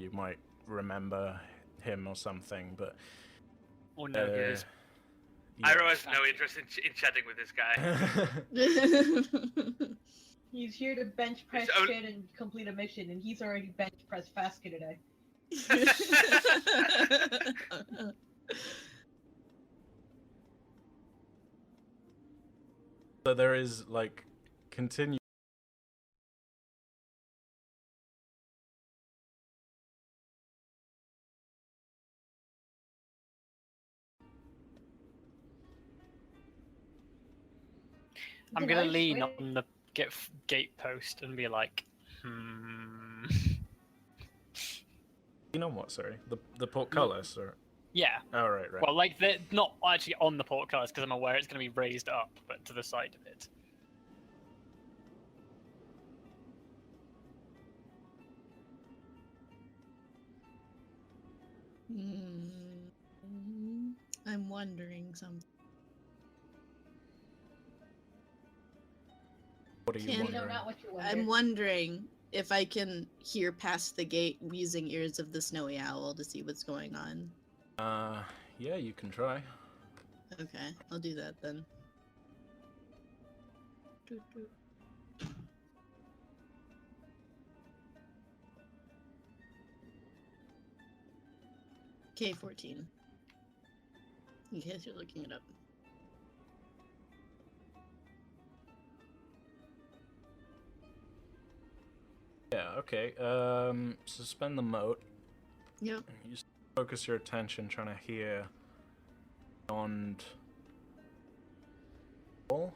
you might remember him or something, but... Or no, he is. Irow has no interest in chatting with this guy. He's here to bench press shit and complete a mission, and he's already bench pressed Faska today. So there is, like, continue. I'm gonna lean on the gate post and be like, You know what? Sorry, the portcullis, or yeah. Oh, right. Well, like they're not actually on the portcullis because I'm aware it's gonna be raised up, but to the side of it. I'm wondering something. What are you wondering? Not what you wonder. I'm wondering if I can hear past the gate using Ears of the Snowy Owl to see what's going on. Yeah, you can try. Okay, I'll do that then. K14. In case you're looking it up. Yeah, okay. Suspend the moat. Yep. You focus your attention trying to hear beyond wall.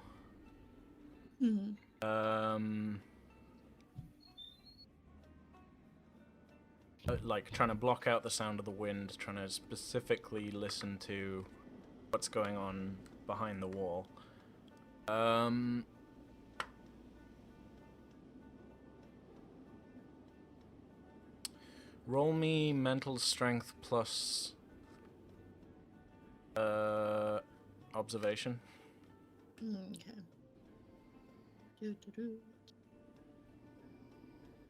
Like trying to block out the sound of the wind, trying to specifically listen to what's going on behind the wall. Roll me mental strength plus observation. Okay.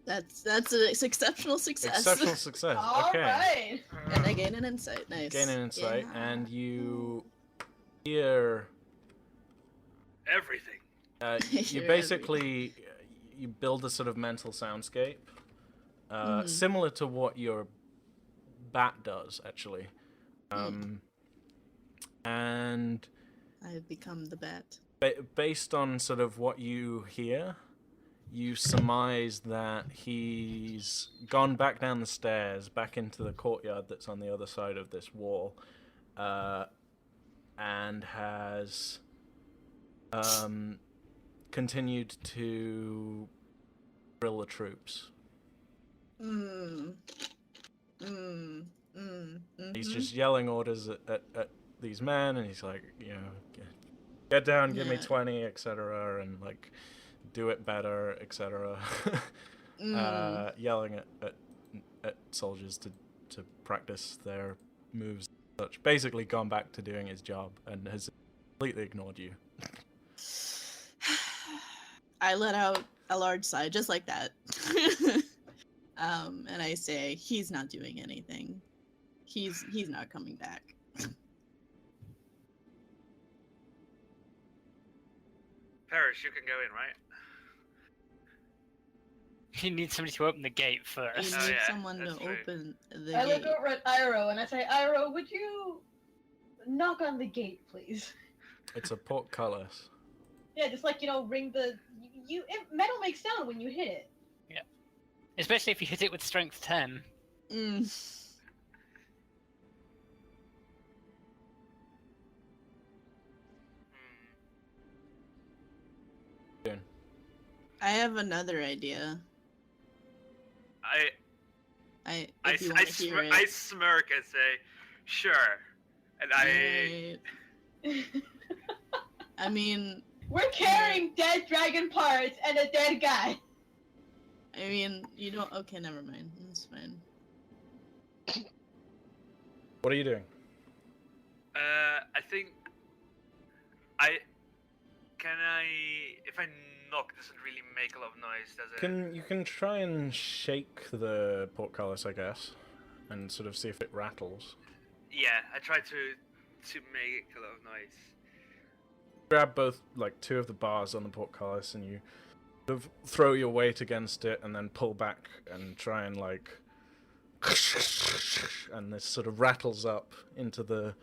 That's an exceptional success. Exceptional success. All okay. right. And I gain an insight. Nice. Gain an insight, Yeah. and you hear Everything. you Hear basically you build a sort of mental soundscape, similar to what your bat does, actually. And I have become the bat. based on sort of what you hear, you surmise that he's gone back down the stairs, back into the courtyard that's on the other side of this wall, and has continued to drill the troops. He's just yelling orders at these men, and he's like, you know, get down, give me 20, etc., and like, do it better, etc. Yelling at soldiers to practice their moves and such. Basically gone back to doing his job and has completely ignored you. I let out a large sigh, just like that. And I say, he's not doing anything. He's not coming back. Parrish, you can go in, right? You need somebody to open the gate You first. need yeah, someone to that's true. open the I gate. look over at Irow and I say, Irow, would you knock on the gate, please? It's a portcullis. Yeah, just like, you know, ring the... metal makes sound when you hit it. Yeah. Especially if you hit it with strength 10. I have another idea. I smirk and say, sure. And I mean... We're carrying dead dragon parts and a dead guy. I mean, you don't... Okay, never mind. That's fine. What are you doing? I think if I knock doesn't really make a lot of noise, does it? You can try and shake the portcullis, I guess, and sort of see if it rattles. Yeah, I try to make a lot of noise. Grab both, like, 2 of the bars on the portcullis, and you sort of throw your weight against it, and then pull back and try and, like, and this sort of rattles up into the.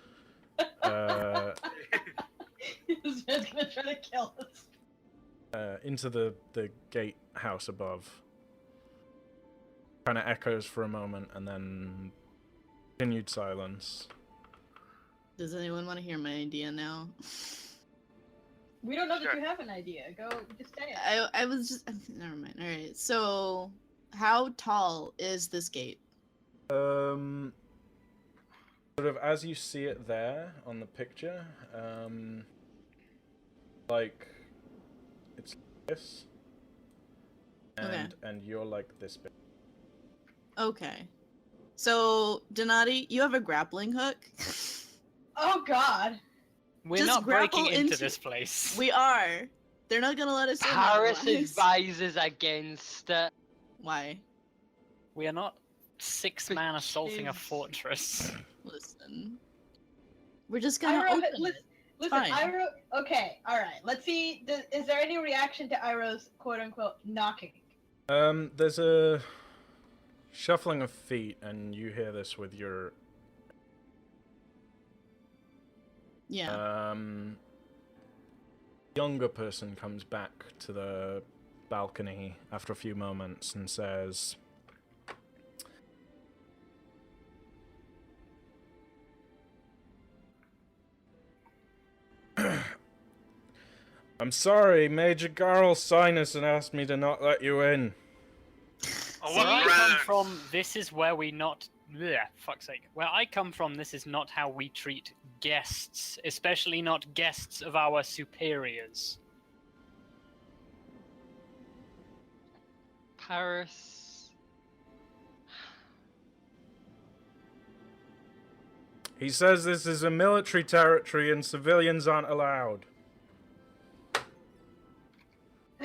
He's just gonna try to kill us. Into the gatehouse above. Kind of echoes for a moment, and then continued silence. Does anyone want to hear my idea now? We don't know that Sure. you have an idea. Go, just say it. I was just never mind. All right. So, how tall is this gate? Sort of as you see it there on the picture, like it's like this, and you're like this big. Okay. So, Denati, you have a grappling hook. Oh God. We're Just not breaking grapple into into- this place. We are. They're not gonna let us in. Paris otherwise. advises against it. Why? We are not 6-man assaulting a Because- fortress. Listen. We're just gonna Irow, open listen, it. listen, Fine. Irow. Okay, all right. Let's see. Is there any reaction to Irow's quote-unquote knocking? There's a shuffling of feet, and you hear this with your. Yeah. Younger person comes back to the balcony after a few moments and says, I'm sorry, Major Garl Cynis and asked me to not let you in. Oh, Where what I come grounds? from, this is where we not. Bleh, fuck's sake. Where I come from, this is not how we treat guests, especially not guests of our superiors. Paris. He says this is a military territory and civilians aren't allowed. Do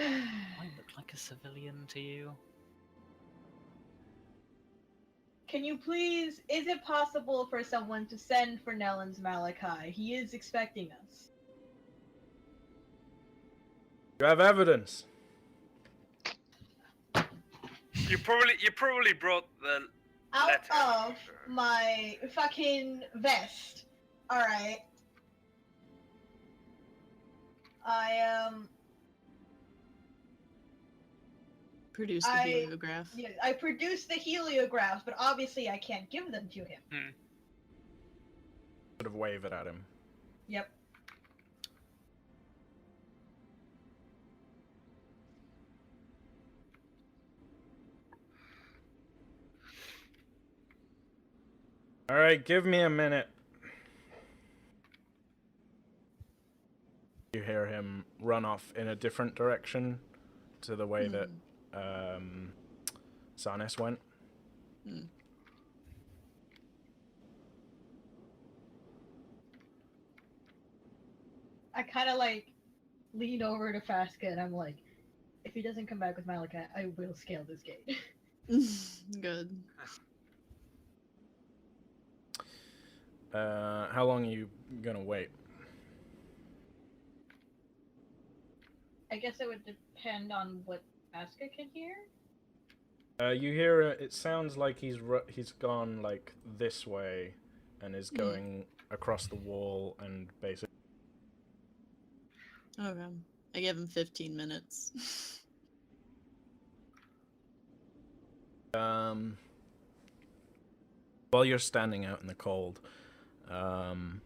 I look like a civilian to you? Can you please? Is it possible for someone to send for Nellens Malachi? He is expecting us. You have evidence. You probably brought the Out letter. of my fucking vest. All right. Produce the I- heliograph. Yeah, I produced the heliographs, but obviously I can't give them to him. Sort of wave it at him. Yep. Alright, give me a minute. You hear him run off in a different direction to the way that Cynis went. I kind of like lean over to Faska and I'm like, if he doesn't come back with Malachi, I will scale this gate. Good. How long are you gonna wait? I guess it would depend on what Faska can hear. You hear it sounds like he's gone like this way and is going across the wall and basically. Okay. I give him 15 minutes. While you're standing out in the cold, some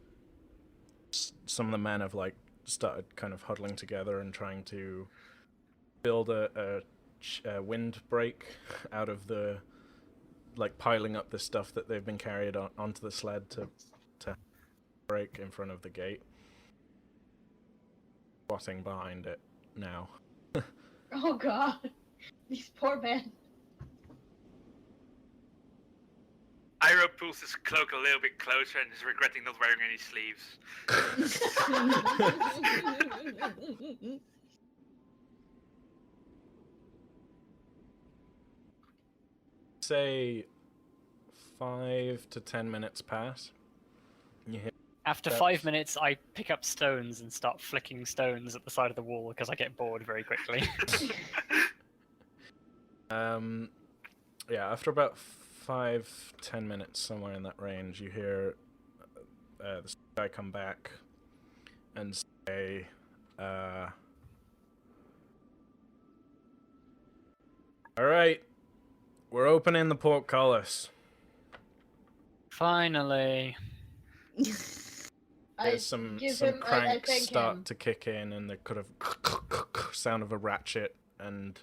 of the men have like started kind of huddling together and trying to build a windbreak out of the like piling up the stuff that they've been carried onto the sled to break in front of the gate. Squatting behind it now. Oh god, these poor men. Irow pulls his cloak a little bit closer and is regretting not wearing any sleeves. say 5 to 10 minutes pass. You hear After That's- 5 minutes, I pick up stones and start flicking stones at the side of the wall because I get bored very quickly. Yeah, after about 5-10 minutes, somewhere in that range, you hear this guy come back and say, "Alright, we're opening the portcullis." Finally. There's some cranks thank start him. to kick in, and the kind of sound of a ratchet, and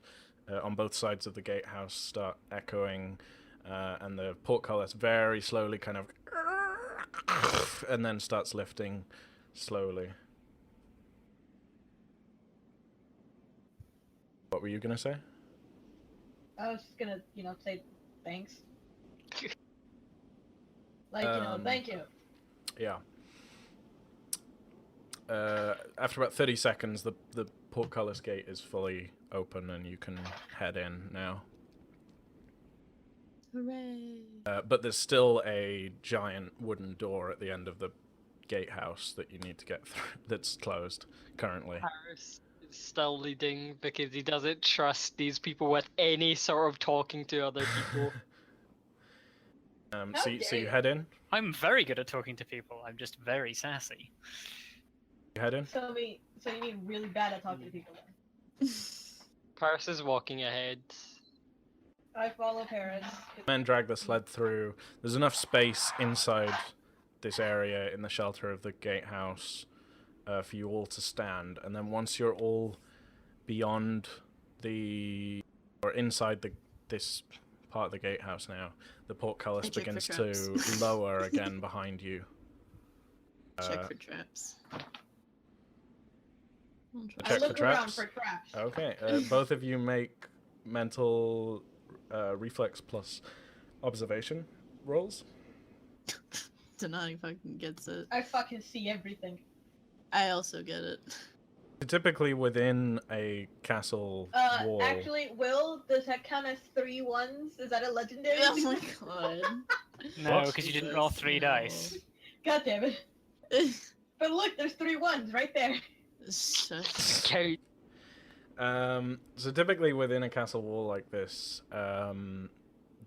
on both sides of the gatehouse start echoing, and the portcullis very slowly kind of, and then starts lifting slowly. What were you gonna say? I was just gonna, say thanks. Thank you. Yeah. After about 30 seconds, the portcullis gate is fully open, and you can head in now. Hooray! But there's still a giant wooden door at the end of the gatehouse that you need to get through. That's closed currently. Paris is still leading because he doesn't trust these people with any sort of talking to other people. How So you dare you. head in. I'm very good at talking to people. I'm just very sassy. You head in. So you mean really bad at talking to people then? Paris is walking ahead. I follow Paris. Men drag the sled through. There's enough space inside this area in the shelter of the gatehouse for you all to stand. And then once you're all beyond or inside this part of the gatehouse now, the portcullis I check for begins traps. to lower again behind you. Check for traps. I'll try. Check I for look around traps. for traps. Okay, both of you make mental reflex plus observation rolls. Denati fucking gets it. I fucking see everything. I also get it. Typically within a castle wall. Actually, Will, does that count as 3 1s? Is that a legendary? Oh my god. No, What? because you didn't roll 3 dice. God damn it. But look, there's 3 1s right there. Shush. Count. So typically within a castle wall like this,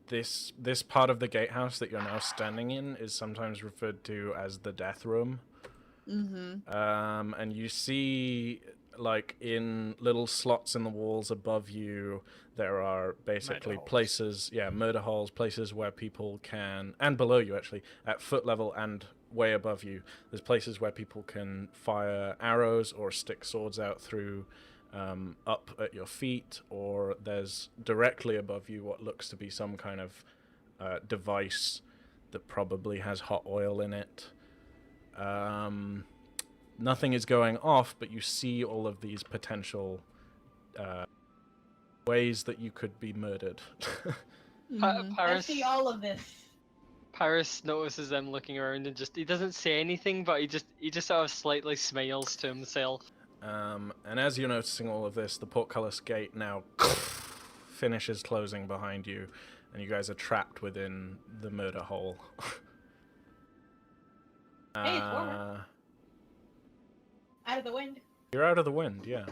this part of the gatehouse that you're now standing in is sometimes referred to as the death room. Mm-hmm. And you see, like, in little slots in the walls above you, there are basically Murder holes. places, murder holes, places where people can, and below you actually, at foot level and way above you, there's places where people can fire arrows or stick swords out through up at your feet, or there's directly above you what looks to be some kind of device that probably has hot oil in it. Nothing is going off, but you see all of these potential ways that you could be murdered. Mhm. I Paris, see all of this. Paris notices them looking around and he doesn't say anything, but he just sort of slightly smiles to himself. And as you're noticing all of this, the portcullis gate now finishes closing behind you, and you guys are trapped within the murder hole. Hey, it's warmer. Out of the wind. You're out of the wind, yeah.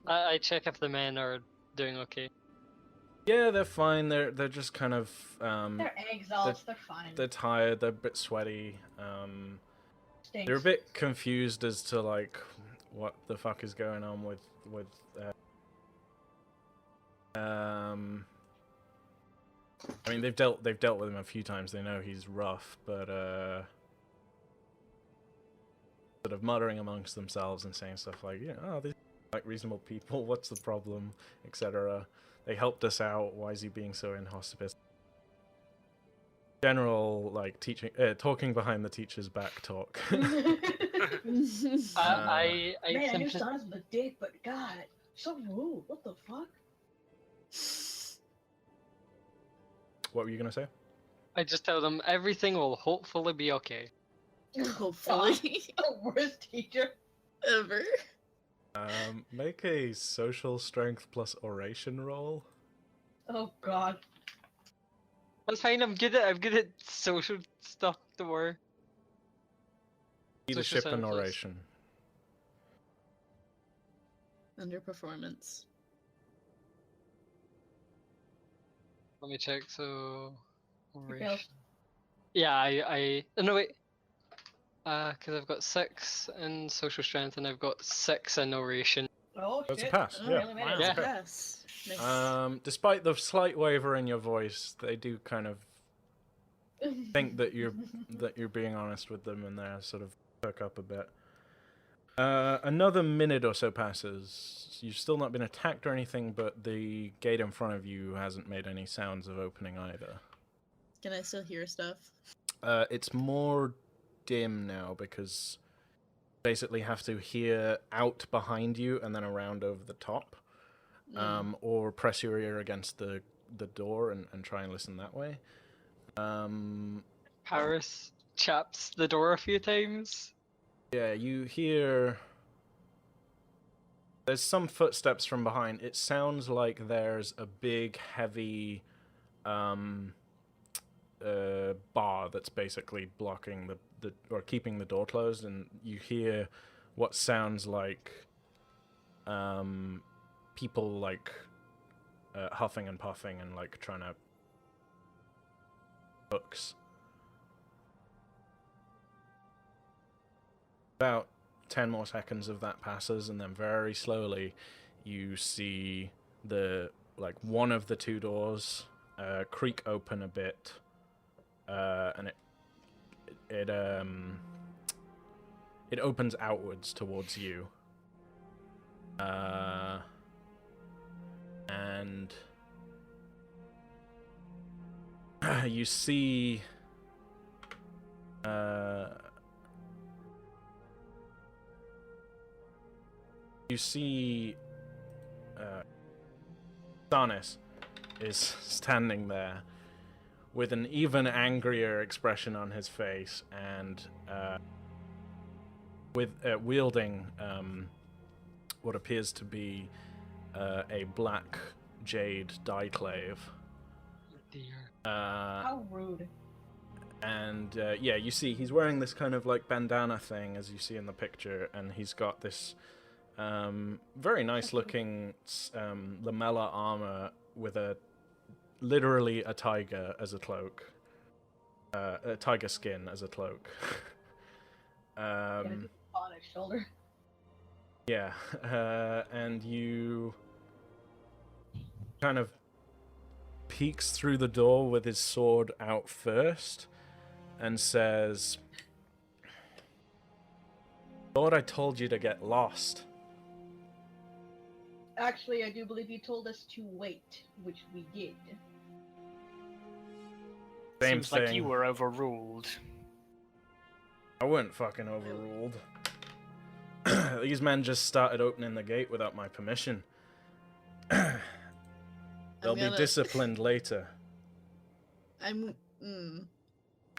I check if the men are doing okay. Yeah, they're fine. They're just kind of They're exalts, they're fine. they're tired. They're a bit sweaty. Stinks. They're a bit confused as to like what the fuck is going on with I mean, they've dealt with him a few times. They know he's rough, but sort of muttering amongst themselves and saying stuff like, "Oh, these are like reasonable people. What's the problem?" etc. They helped us out. Why is he being so inhospitable? General like talking behind the teacher's back talk. I Man, I knew simply Sons was a dick, but God, so rude. What the fuck? What were you gonna say? I just tell them everything will hopefully be okay. Hopefully. The worst teacher. Ever. Make a social strength plus oration roll. Oh god. That's fine. I'm good at social stuff. Don't worry. Leadership and sound plus. narration. Underperformance. Let me check. So, You oration. failed. Yeah, oh, no wait. Because I've got 6 in social strength and I've got 6 in oration. Oh That's a shit. pass. Oh, Yeah. Really made Wow. it. Yeah. Yes. Nice. Despite the slight waver in your voice, they do kind of think that you're being honest with them, and they're sort of perk up a bit. Another minute or so passes. You've still not been attacked or anything, but the gate in front of you hasn't made any sounds of opening either. Can I still hear stuff? It's more dim now because you basically have to hear out behind you and then around over the top, or press your ear against the door and try and listen that way. Paris chaps the door a few times. Yeah, you hear. There's some footsteps from behind. It sounds like there's a big, heavy bar that's basically blocking the or keeping the door closed, and you hear what sounds like people like huffing and puffing and like trying to books. About 10 more seconds of that passes, and then very slowly you see one of the 2 doors creak open a bit, and it opens outwards towards you, and you see Cynis is standing there with an even angrier expression on his face, and wielding what appears to be a black jade dieclave. Dear. How rude. And yeah, you see he's wearing this kind of like bandana thing, as you see in the picture, and he's got this very nice looking lamella armor with literally a tiger as a cloak, a tiger skin as a cloak. On his shoulder. Yeah, and you kind of peeks through the door with his sword out first and says, "Thought I told you to get lost." Actually, I do believe you told us to wait, which we did. Same Seems thing. like you were overruled. I wasn't fucking overruled. These men just started opening the gate without my permission. They'll be disciplined later. In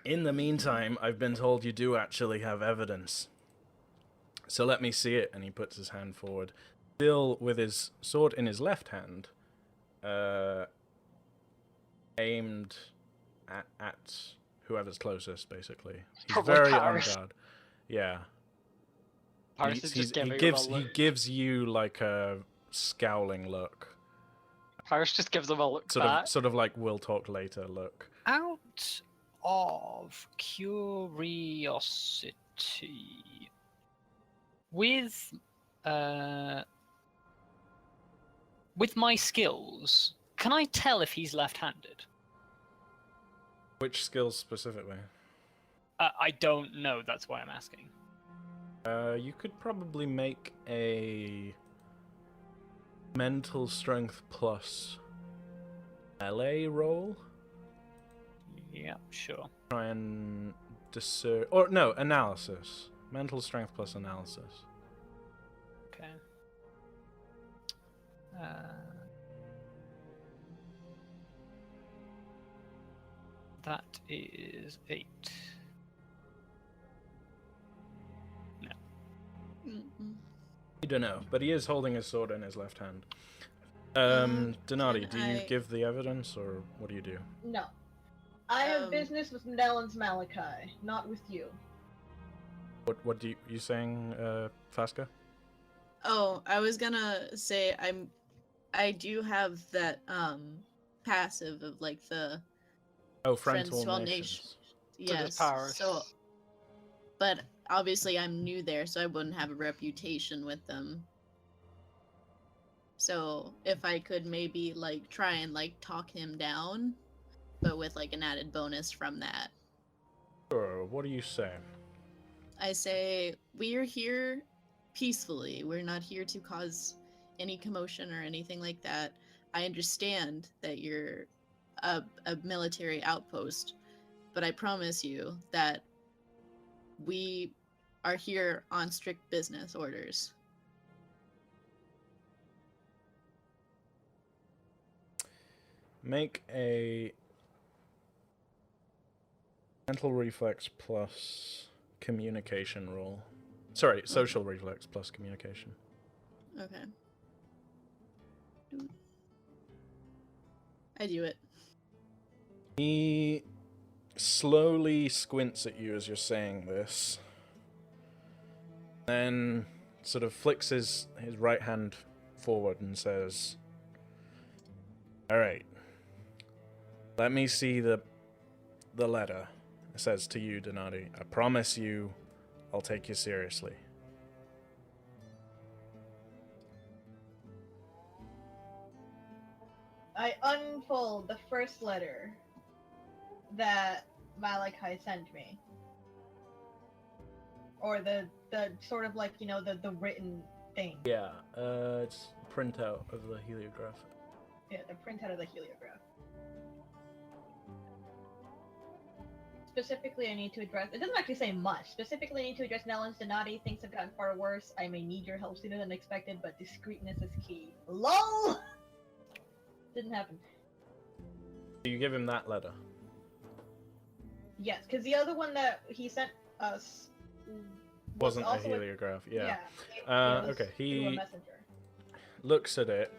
the meantime, I've been told you do actually have evidence. So let me see it. And he puts his hand forward, still with his sword in his left hand, aimed at whoever's closest, basically. He's Probably very on Paris. guard. Yeah. Paris is just giving him a He look. gives you like a scowling look. Paris just gives him a look back. Sort of like we'll talk later look. Out of curiosity, with my skills, can I tell if he's left-handed? Which skills specifically? I don't know. That's why I'm asking. You could probably make a mental strength plus melee roll. Yeah, sure. Try and discern, or no, analysis. Mental strength plus analysis. Okay. That is 8. You don't know, but he is holding his sword in his left hand. Denati, do you I- give the evidence, or what do you do? No. I have Um, business with Nellens Malachi, not with you. What do you saying, Faska? Oh, I was gonna say I do have that passive of like the Oh, friends friends to to all all nations. nations. So does Yes. Paris. So, but obviously I'm new there, so I wouldn't have a reputation with them. So if I could maybe like try and like talk him down, but with like an added bonus from that. Sure, what do you say? I say, we're here peacefully. We're not here to cause any commotion or anything like that. I understand that you're a military outpost, but I promise you that we are here on strict business orders. Make a mental reflex plus communication roll. Sorry, social reflex plus communication. Okay. I do it. He slowly squints at you as you're saying this, then sort of flicks his right hand forward and says, "Alright, let me see the letter." It says to you, Denati, "I promise you I'll take you seriously." I unfold the first letter that Malachi sent me. Or the sort of like, you know, the written thing. Yeah, it's a printout of the heliograph. Yeah, the printout of the heliograph. Specifically, I need to address... It doesn't actually say much. Specifically, I need to address Nellens Denati. Things have gotten far worse. I may need your help sooner than expected, but discreetness is key. LOL! Didn't happen. Do you give him that letter? Yes, because the other one that he sent us... Wasn't a also heliograph, yeah. it was Okay, through a he messenger. looks at it,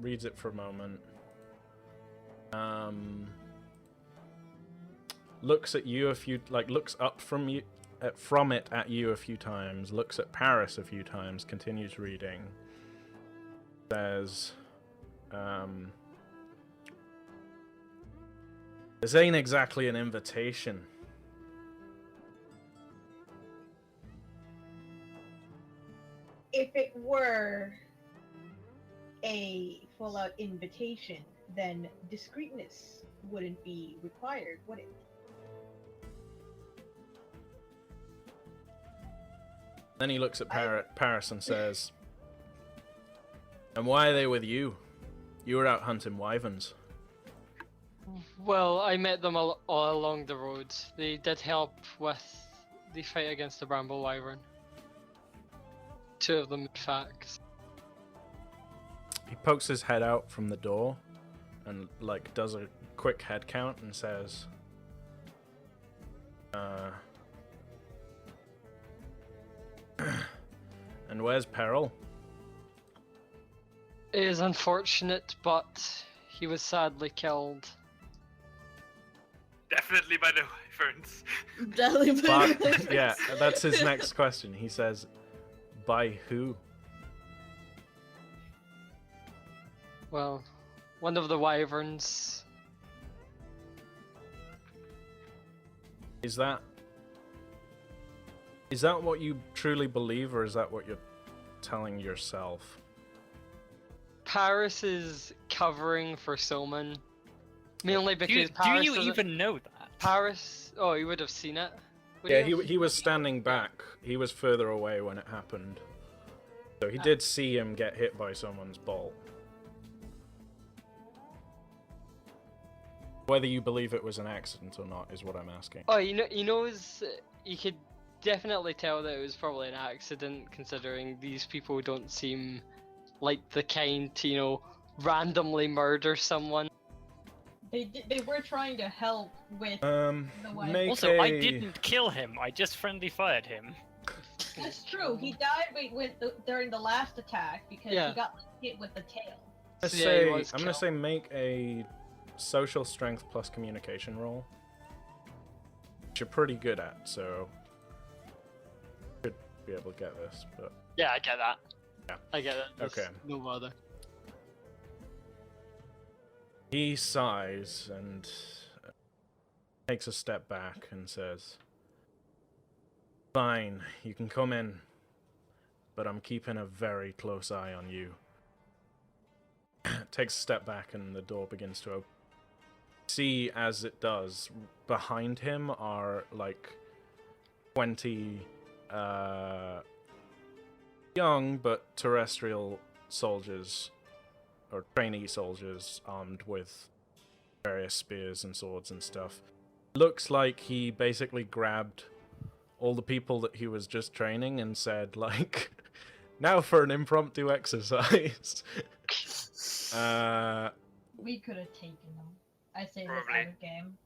reads it for a moment, looks at you a few, looks up from you, from it at you a few times, looks at Paris a few times, continues reading, says, "This ain't exactly an invitation." If it were a full-out invitation, then discreetness wouldn't be required, would it? Then he looks at Paris and says, "And why are they with you? You were out hunting wyverns." Well, I met them all along the road. They did help with the fight against the bramble wyvern. Two of them, in fact. He pokes his head out from the door and does a quick head count and says, "And where's Peril?" It is unfortunate, but he was sadly killed. Definitely by the wyverns. Definitely But, yeah, that's his next question. He says, "By who?" Well, one of the wyverns. Is that what you truly believe, or is that what you're telling yourself? Paris is covering for Somon. Mainly because Do Paris you doesn't- even know that? Paris... Oh, you would have seen it. Would Yeah, you have? he was standing back. He was further away when it happened. So he did see him get hit by someone's bolt. Whether you believe it was an accident or not is what I'm asking. Oh, he knows... You could definitely tell that it was probably an accident, considering these people don't seem like the kind to, randomly murder someone. They were trying to help with Make Also, I a- didn't kill him. I just friendly fired him. That's true. He died during the last attack because Yeah. he got hit with the tail. Let's So, yeah, he say, was I'm gonna killed. say make a social strength plus communication roll, which you're pretty good at, so should be able to get this. But Yeah, I get that. Yeah. I get that. That's Okay. No bother. he sighs and takes a step back and says, "Fine, you can come in, but I'm keeping a very close eye on you." Takes a step back and the door begins to open. See, as it does, behind him are like 20 young but terrestrial soldiers, or trainee soldiers, armed with various spears and swords and stuff. Looks like he basically grabbed all the people that he was just training and said, like, now for an impromptu exercise. We could have taken them. I say this Probably. out of game.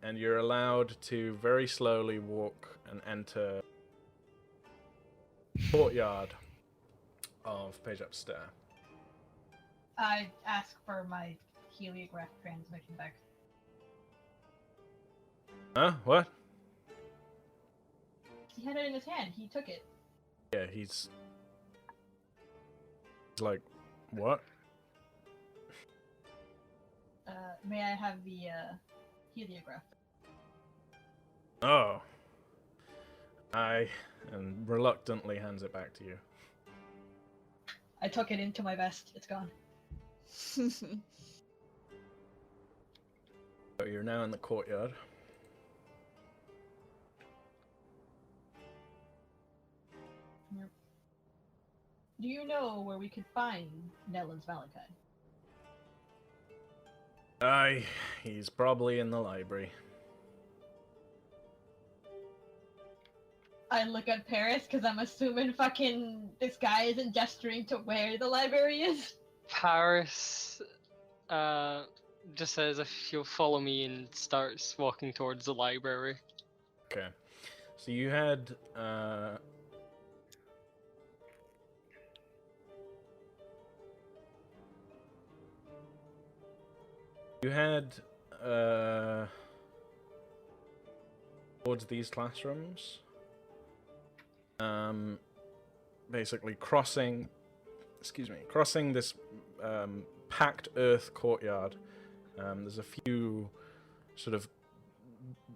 And you're allowed to very slowly walk and enter courtyard of Pasiap Stair. I ask for my heliograph transmission back. Huh? What? He had it in his hand. He took it. Yeah, he's like, what? May I have the heliograph? Oh. And reluctantly hands it back to you. I took it into my vest. It's gone. So you're now in the courtyard. Do you know where we could find Nellens Valentine? Aye, he's probably in the library. I look at Paris because I'm assuming fucking this guy isn't gesturing to where the library is. Paris just says if you'll follow me and starts walking towards the library. Okay. So you had towards these classrooms, basically crossing this packed earth courtyard. There's a few sort of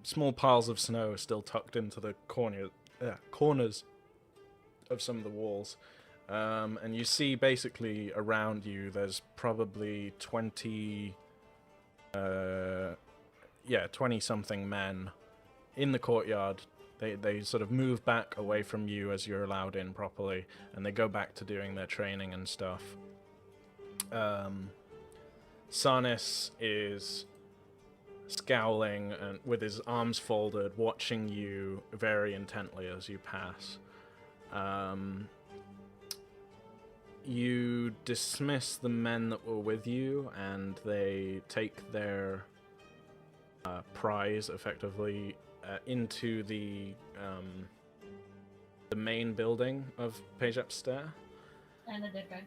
small piles of snow still tucked into the corners of some of the walls. And you see basically around you there's probably 20 something men in the courtyard. They sort of move back away from you as you're allowed in properly, and they go back to doing their training and stuff. Cynis is scowling and with his arms folded, watching you very intently as you pass. You dismiss the men that were with you, and they take their prize effectively into the main building of Pasiap Stair. And the dead guy.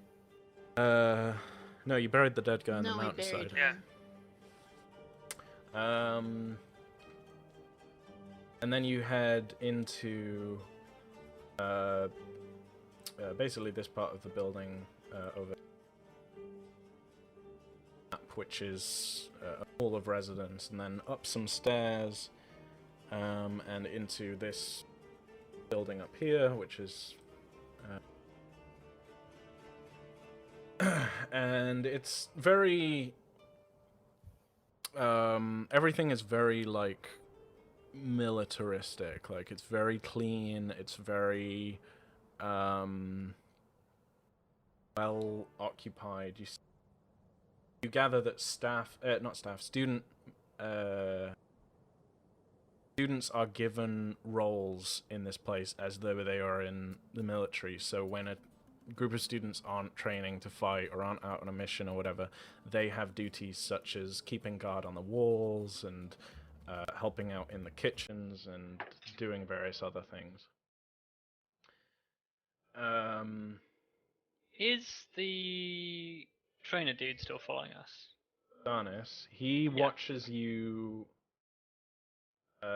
No, you buried the dead guy on the No, we mountainside. buried Yeah. him. And then you head into basically this part of the building over, which is a hall of residence, and then up some stairs and into this building up here, which is and it's very everything is very like militaristic. Like, it's very clean, it's very well occupied. You gather that students are given roles in this place as though they are in the military. So when a group of students aren't training to fight or aren't out on a mission or whatever, they have duties such as keeping guard on the walls and helping out in the kitchens and doing various other things. Is the trainer dude still following us? Darnis, he watches you. He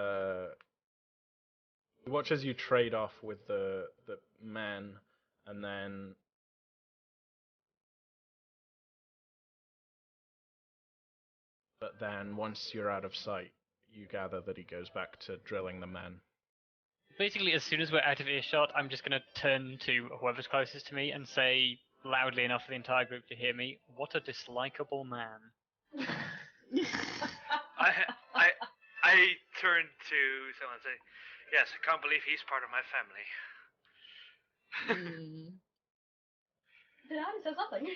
watches you trade off with the man, and then once you're out of sight, you gather that he goes back to drilling the men. Basically, as soon as we're out of earshot, I'm just going to turn to whoever's closest to me and say loudly enough for the entire group to hear me, "What a dislikable man." I turn to someone and say, "Yes, I can't believe he's part of my family." Denati says nothing.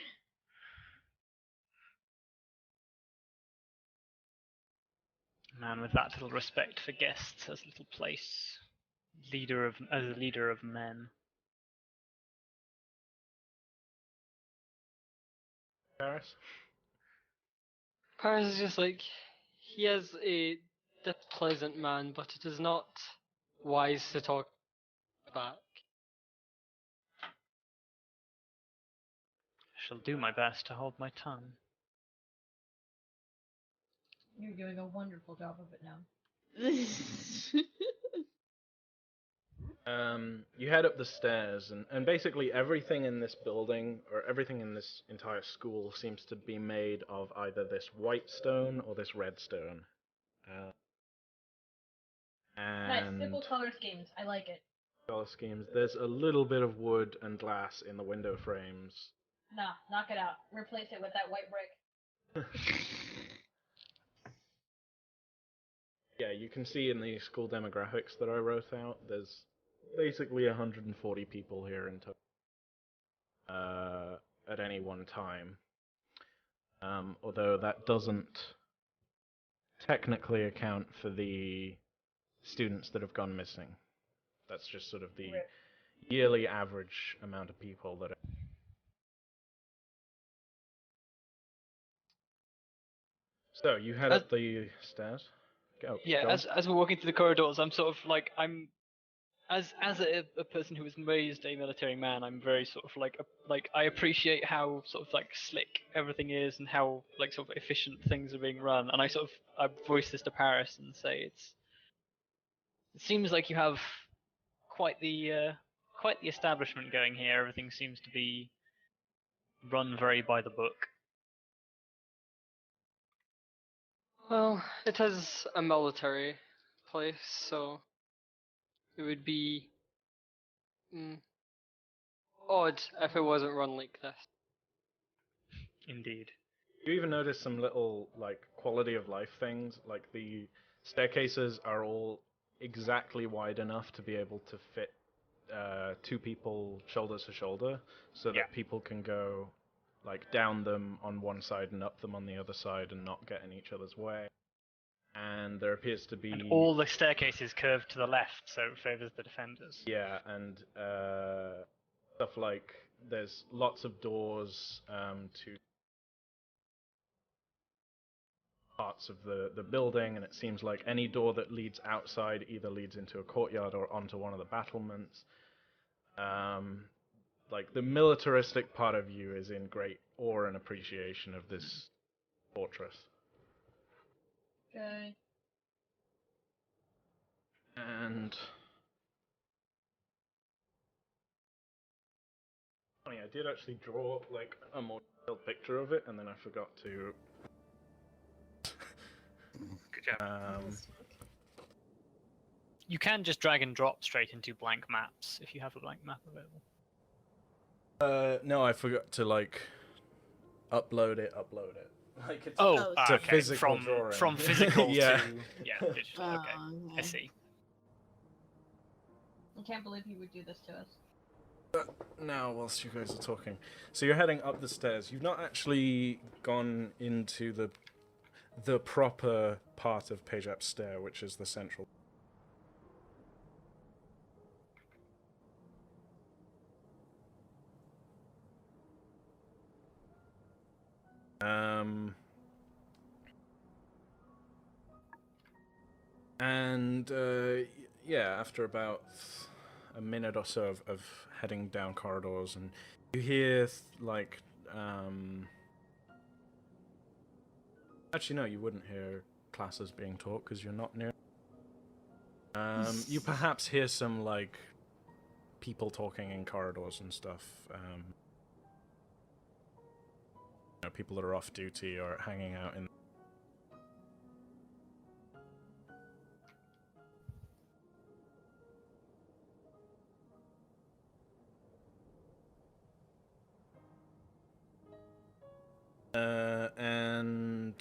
Man with that little respect for guests has little place. As a leader of men. Paris? Paris is just like, he is a pleasant man, but it is not wise to talk back. I shall do my best to hold my tongue. You're doing a wonderful job of it now. You head up the stairs, and basically everything in this building, or everything in this entire school, seems to be made of either this white stone or this red stone. Nice, And simple color schemes. I like it. color schemes. There's a little bit of wood and glass in the window frames. Nah, knock it out. Replace it with that white brick. Yeah, you can see in the school demographics that I wrote out, there's basically 140 people here in total at any one time. Although that doesn't technically account for the students that have gone missing. That's just sort of the yearly average amount of people that are... So, you head up the stairs. Go. As we're walking through the corridors, I'm sort of like, as a person who was raised a military man, I'm very sort of like I appreciate how sort of like slick everything is and how like sort of efficient things are being run. And I voice this to Paris and say it seems like you have quite the establishment going here. Everything seems to be run very by the book. Well, it is a military place, so it would be odd if it wasn't run like this. Indeed. You even notice some little, like, quality of life things, like the staircases are all exactly wide enough to be able to fit two people shoulder to shoulder, so that people can go like down them on one side and up them on the other side and not get in each other's way. And there appears to be... And all the staircases curve to the left, so it favors the defenders. Yeah, and stuff like there's lots of doors to parts of the building, and it seems like any door that leads outside either leads into a courtyard or onto one of the battlements. Like, the militaristic part of you is in great awe and appreciation of this fortress. Okay. And... funny, I did actually draw, like, a more detailed picture of it, and then I forgot to... Good job. You can just drag and drop straight into blank maps if you have a blank map available. No, I forgot to, like, upload it. Like, it's it's a physical drawing. From physical Yeah. to digital. Okay, I see. I can't believe he would do this to us. Now, whilst you guys are talking, so you're heading up the stairs. You've not actually gone into the proper part of Pasiap's Stair, which is the central. And yeah, after about a minute or so of heading down corridors, and you hear like actually no, you wouldn't hear classes being taught because you're not near. You perhaps hear some like people talking in corridors and stuff. You know, people that are off duty or hanging out in. And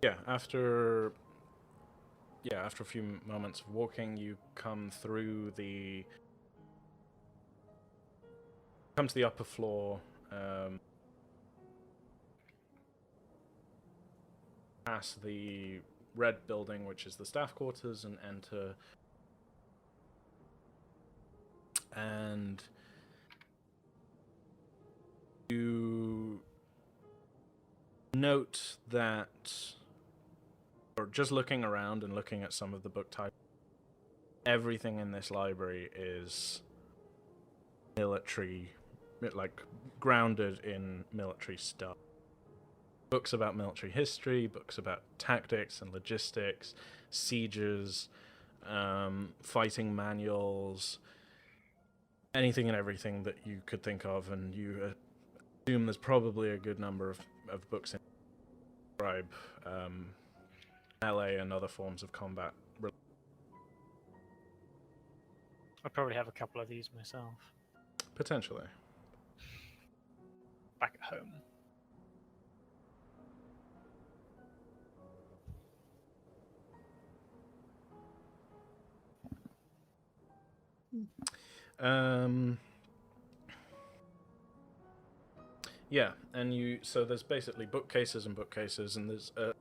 yeah, after a few moments of walking, you come to the upper floor, past the red building, which is the staff quarters, and enter. And you note that, or just looking around and looking at some of the book types, everything in this library is military, like grounded in military stuff. Books about military history, books about tactics and logistics, sieges, fighting manuals, anything and everything that you could think of, and you assume there's probably a good number of books in describe melee and other forms of combat. I probably have a couple of these myself. Potentially. Back at home. Yeah, and so there's basically bookcases and bookcases, and there's a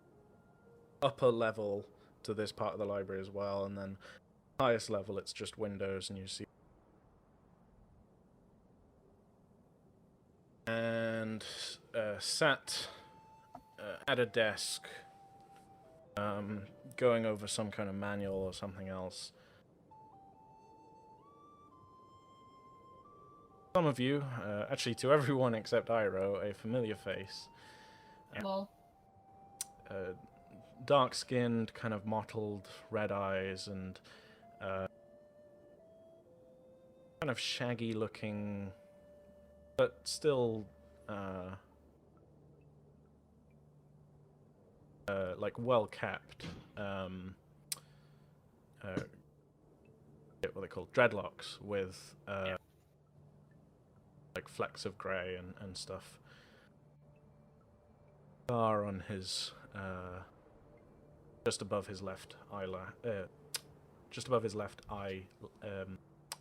upper level to this part of the library as well, and then highest level it's just windows, and you see. And sat at a desk, going over some kind of manual or something else. Some of you, actually to everyone except Irow, a familiar face. Well, Dark-skinned, kind of mottled red eyes, and kind of shaggy-looking, but still like well-kept. What they call dreadlocks with like flecks of grey and stuff. Scar on his just above his left eye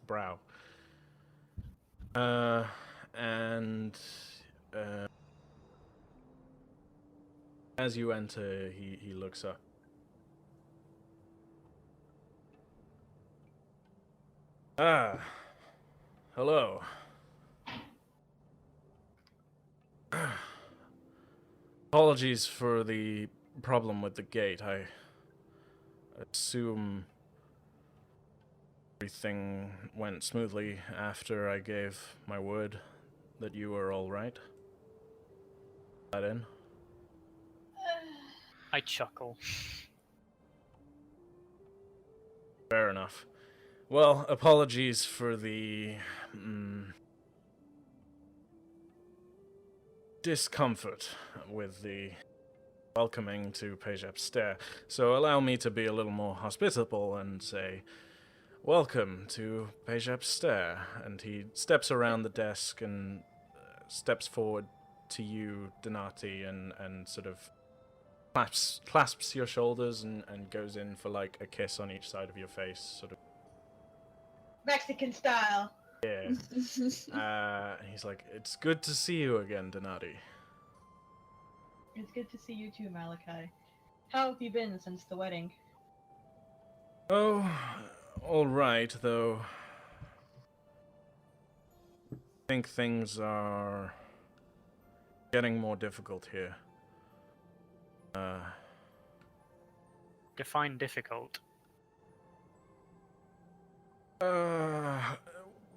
brow. And as you enter, he looks up. Ah, hello. Apologies for the problem with the gate. I assume everything went smoothly after I gave my word that you were all right. That in? I chuckle. Fair enough. Well, apologies for the discomfort with the welcoming to Pasiap Stair. So allow me to be a little more hospitable and say, welcome to Pasiap Stair. And he steps around the desk and steps forward to you, Denati, and sort of clasps your shoulders and goes in for like a kiss on each side of your face, sort of. Mexican style. Yeah. He's like, it's good to see you again, Denati. It's good to see you too, Malachi. How have you been since the wedding? Oh, all right, though think things are getting more difficult here. Define difficult.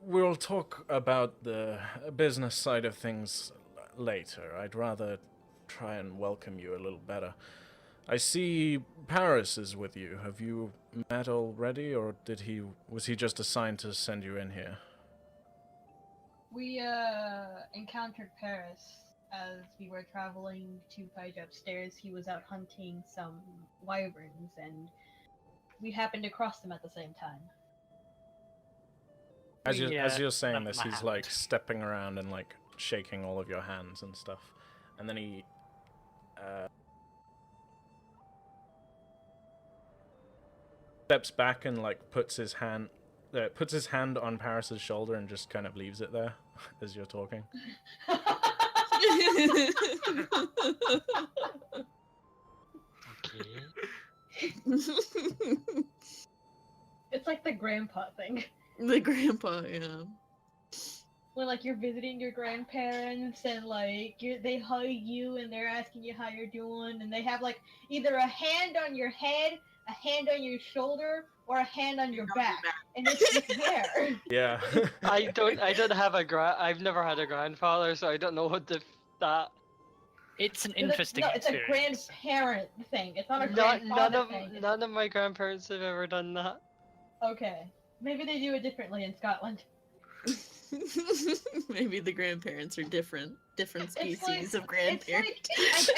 We'll talk about the business side of things later. I'd rather try and welcome you a little better. I see Paris is with you. Have you met already, or was he just assigned to send you in here? We encountered Paris as we were traveling to Pasiap Stairs. He was out hunting some wyverns, and we happened to cross them at the same time. As you're saying lent this, him a he's hand. like stepping around and like shaking all of your hands and stuff, and then he steps back and like puts his hand on Paris's shoulder and just kind of leaves it there as you're talking. Okay. It's like the grandpa thing. The grandpa, yeah. When like you're visiting your grandparents and like they hug you and they're asking you how you're doing, and they have like either a hand on your head, a hand on your shoulder, or a hand on your back, and it's just there. Yeah. I don't have I've never had a grandfather, so I don't know what that. It's an No, interesting no, it's a experience. grandparent thing. It's not a None grandfather of thing. none of my grandparents have ever done that. Okay, maybe they do it differently in Scotland. Maybe the grandparents are different species of It's grandparent. like, I can't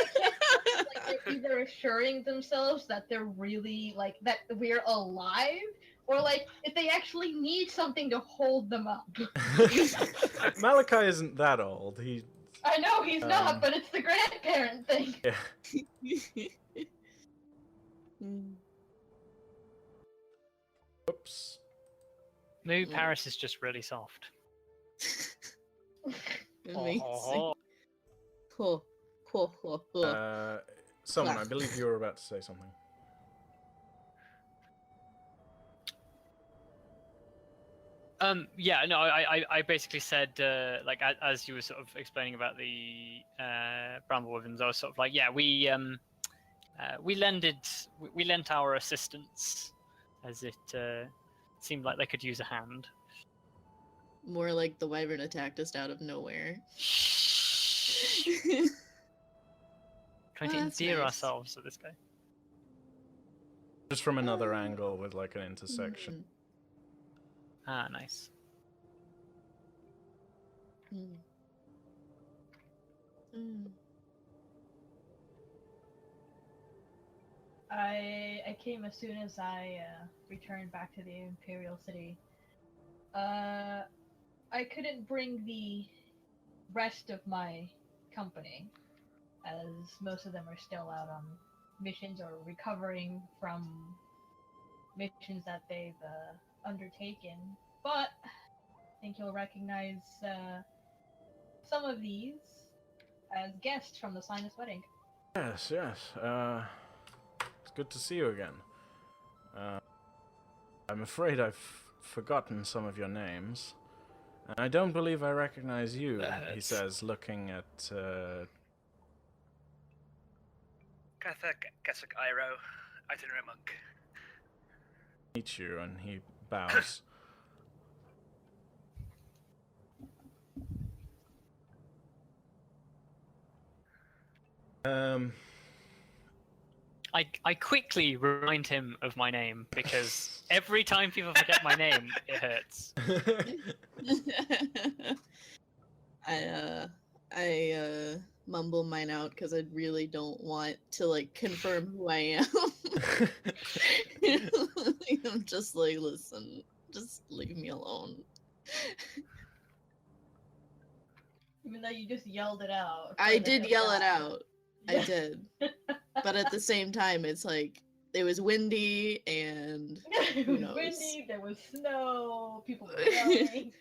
like they're either assuring themselves that they're really like that we're alive, or like if they actually need something to hold them up. Malachi isn't that old. I know he's not, but it's the grandparent thing. Yeah. Mm. Oops. Maybe Paris is just really soft. Amazing. Oh, Cool. Someone, I believe you were about to say something. Yeah, no, I basically said, like, as you were sort of explaining about the bramble wyverns, I was sort of like, yeah, we lent our assistance, as it seemed like they could use a hand. More like the wyvern attacked us out of nowhere. Trying to Oh, that's endear nice. ourselves to this guy. Just from another angle with like an intersection. Mm. Ah, nice. Mm. Mm. I came as soon as I returned back to the Imperial City. I couldn't bring the rest of my company, as most of them are still out on missions or recovering from missions that they've undertaken. But I think you'll recognize some of these as guests from the Cynis wedding. Yes. It's good to see you again. I'm afraid I've forgotten some of your names. And I don't believe I recognize you, he That's- says, looking at... Cathak, Cacek, Irow, itinerant monk. meet you, and he bows. I quickly remind him of my name because every time people forget my name, it hurts. I mumble mine out because I really don't want to like confirm who I am. I'm just like, listen, just leave me alone. Even though you just yelled it out. I for the did yell it Cathak. out. I did. But at the same time, it's like it was windy and It Who was knows? windy, there was snow, people were yelling.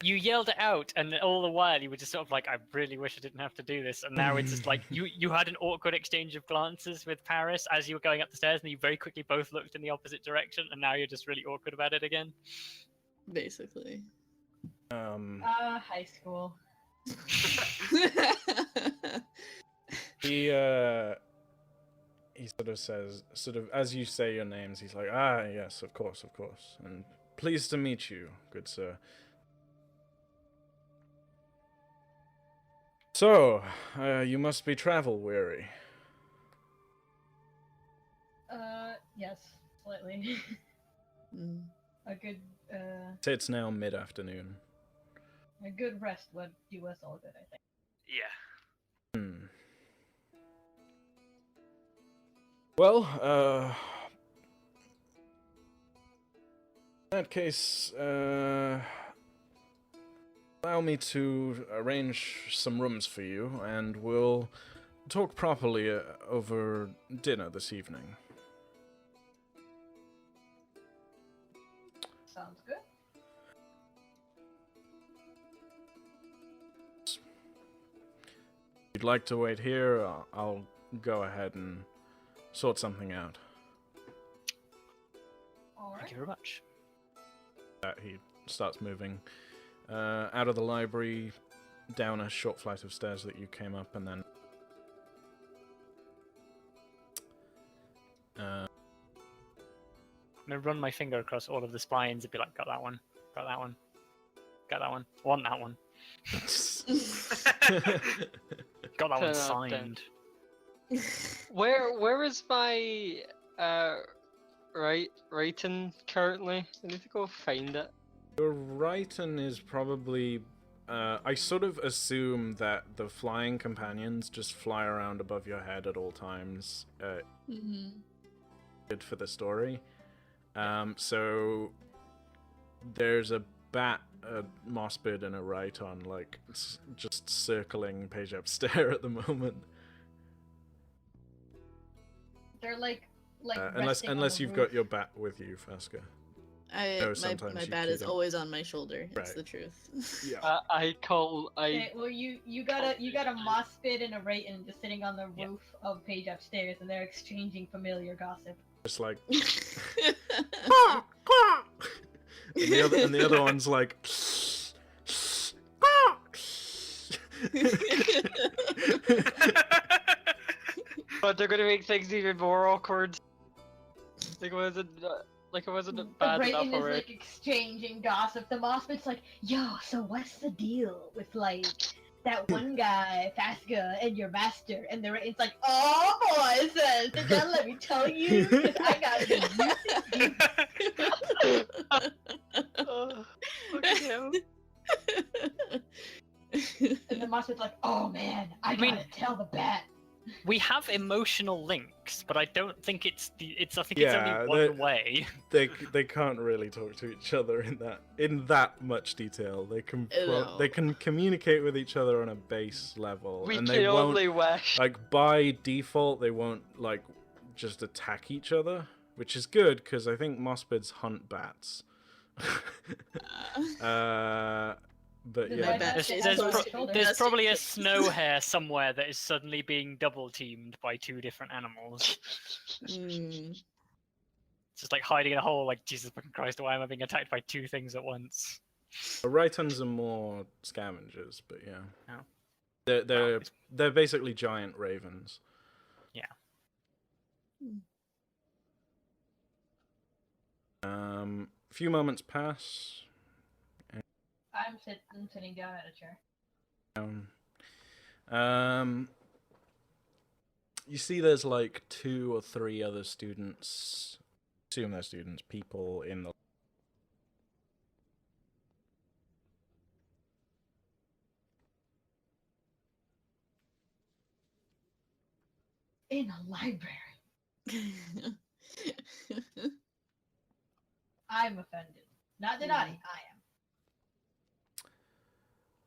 You yelled it out, and all the while you were just sort of like, I really wish I didn't have to do this. And now it's just like you had an awkward exchange of glances with Paris as you were going up the stairs, and you very quickly both looked in the opposite direction, and now you're just really awkward about it again. basically. High school. He sort of says, sort of as you say your names, he's like, ah, yes, of course, and pleased to meet you, good sir. So, you must be travel weary. Yes, slightly. Mm. A good, It's now mid-afternoon. a good rest would do us all good, I think. Yeah. Well, in that case, allow me to arrange some rooms for you, and we'll talk properly over dinner this evening. Sounds good. If you'd like to wait here, I'll go ahead and sort something out. Alright. Thank you very much. He starts moving out of the library, down a short flight of stairs that you came up, and then I'm gonna run my finger across all of the spines and be like, got that one, got that one, got that one, want that one, got that one Turn up, signed. Where is my writing currently? I need to go find it. Your writing is probably. I sort of assume that the flying companions just fly around above your head at all times. Good for the story. So there's a bat, a mossbird, and a Rhyton, like just circling Pasiap Stair at the moment. They're like unless resting on the you've roof. got your bat with you, Faska. Sometimes My you bat keep is them. always on my shoulder. It's Right. the truth. Yeah. Okay, well you got a mossbit and a Rayton just sitting on the roof of Page upstairs, and they're exchanging familiar gossip. Just like. and the other one's like. But they're gonna make things even more awkward. Like it wasn't The bad Rayton enough is already. like exchanging gossip. The mossbit's like, yo, so what's the deal with like that one guy, Faska, and your master? And the Rayton's like, oh boy, says, then let me tell you, 'cause I got the Oh, fucking hell. And the mossbit's like, oh man, I mean- gotta tell the bat. We have emotional links, but I don't think it's I think Yeah, it's only one way. they can't really talk to each other in that much detail. They can No. they can communicate with each other on a base level, We and can they won't only wish. like by default they won't like just attack each other, which is good because I think mossbids hunt bats. But The yeah, bat There's, shit there's, has pro- on shoulder. there's That's probably a it. snow hare somewhere that is suddenly being double teamed by two different animals. Mm. It's just like hiding in a hole, like, Jesus fucking Christ, why am I being attacked by two things at once? the Rhytons are more scavengers, but yeah, Oh. they're basically giant ravens. A few moments pass. I'm sitting down at a chair. You see there's like 2 or 3 other students, assume they're students, people in the... In a library. I'm offended. Not Denati, I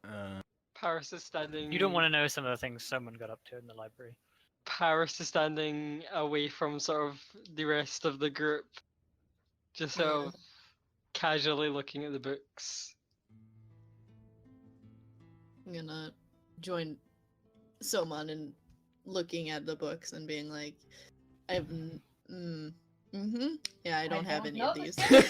am. Paris is standing. You don't want to know some of the things someone got up to in the library. Paris is standing away from sort of the rest of the group, just sort of casually looking at the books. I'm gonna join Somon in looking at the books and being like, yeah, Yeah, I don't have any know of the these. Stair.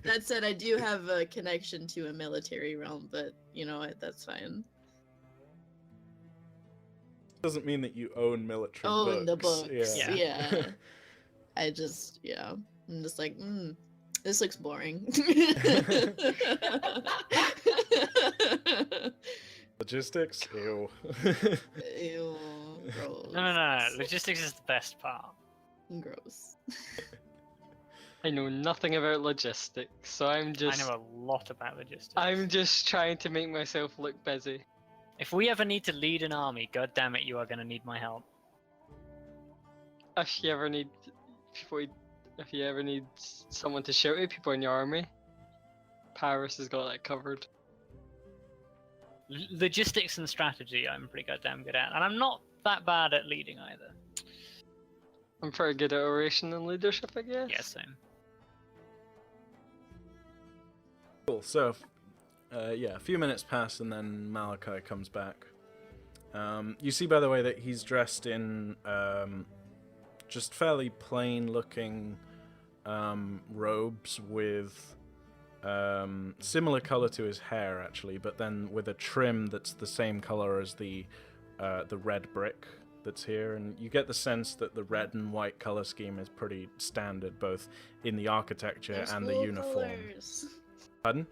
That said, I do have a connection to a military realm, but you know what? That's fine. Doesn't mean that you own military Own the books. books. Yeah. Yeah. I just, yeah. I'm just like, this looks boring. Logistics? Ew. Ew, gross. No. Logistics is the best part. Gross. I know nothing about logistics, so I know a lot about logistics. I'm just trying to make myself look busy. If we ever need to lead an army, god damn it, you are gonna need my help. If you ever need someone to shout at people in your army, Paris has got that covered. Logistics and strategy, I'm pretty goddamn good at, and I'm not that bad at leading either. I'm pretty good at oration and leadership, I guess. Yeah, same. Cool. So, yeah, a few minutes pass and then Malachi comes back. You see, by the way, that he's dressed in just fairly plain-looking robes with similar color to his hair, actually, but then with a trim that's the same color as the red brick that's here, and you get the sense that the red and white color scheme is pretty standard, both in the architecture Their and the school uniform. colors. Pardon?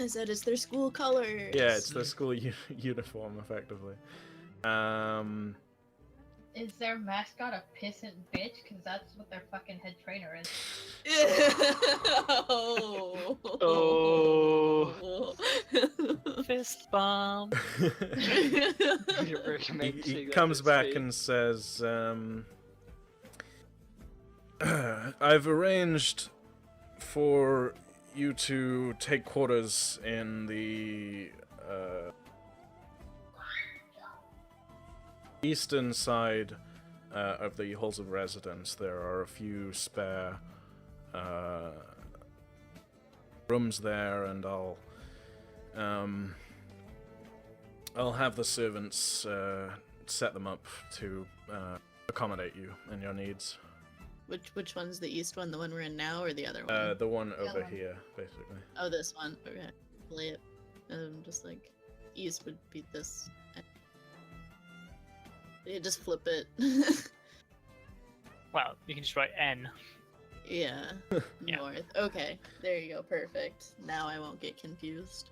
I said it's their school colors. Yeah, it's the school uniform, effectively. Is their mascot a pissant bitch? Because that's what their fucking head trainer is. Oh. Fist bomb. He comes back and says, I've arranged for you to take quarters in the eastern side of the halls of residence. There are a few spare rooms there, and I'll have the servants set them up to accommodate you and your needs. Which one's the east one? The one we're in now, or the other one? The one The over other one. here, basically. Oh, this one. Okay, play it. Just like east would be this. You just flip it. Well, you can just write N. Yeah. Yeah. North. Okay, there you go. Perfect. Now I won't get confused.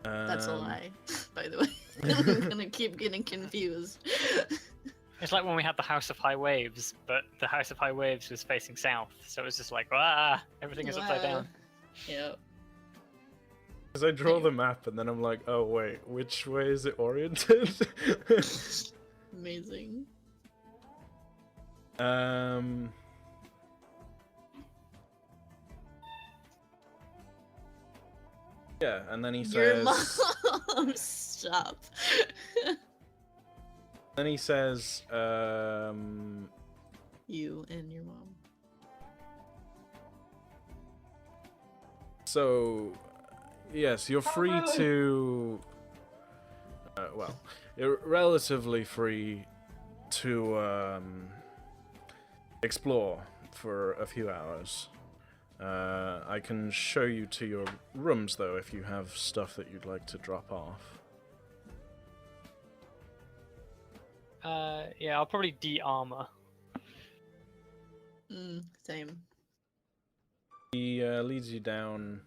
That's a lie, by the way. I'm gonna keep getting confused. It's like when we had the House of High Waves, but the House of High Waves was facing south, so it was just like, everything is upside down. Yep. Because I draw the map and then I'm like, oh wait, which way is it oriented? Amazing. Yeah, and then he Your says... mom. Stop. Then he says, You and your mom. so, yes, you're free to... well, you're relatively free to explore for a few hours. I can show you to your rooms, though, if you have stuff that you'd like to drop off. Yeah, I'll probably de-armor. Same. He leads you down,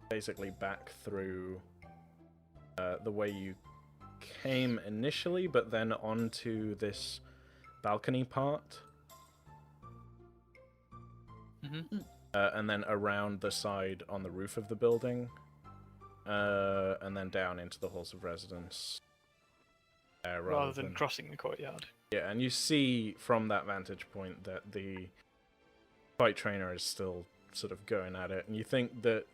basically back through the way you came initially, but then onto this balcony part. Mm-hmm. And then around the side on the roof of the building, and then down into the halls of residence. Rather than crossing the courtyard. Yeah, and you see from that vantage point that the fight trainer is still sort of going at it, and you think that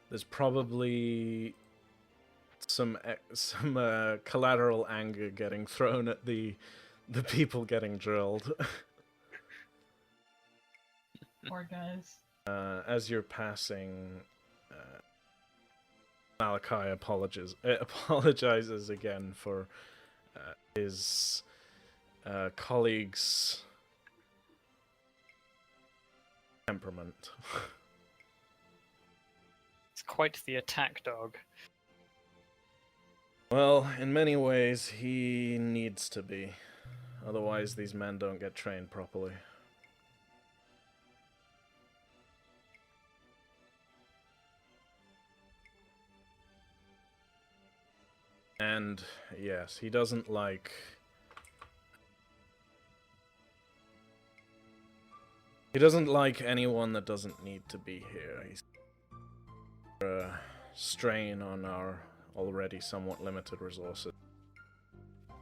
there's probably some collateral anger getting thrown at the people getting drilled. Poor guys. As you're passing Malachi apologizes again for his colleague's temperament. It's quite the attack dog. Well, in many ways, he needs to be. Otherwise, these men don't get trained properly. And, yes, he doesn't like... He doesn't like anyone that doesn't need to be here. He's a strain on our already somewhat limited resources.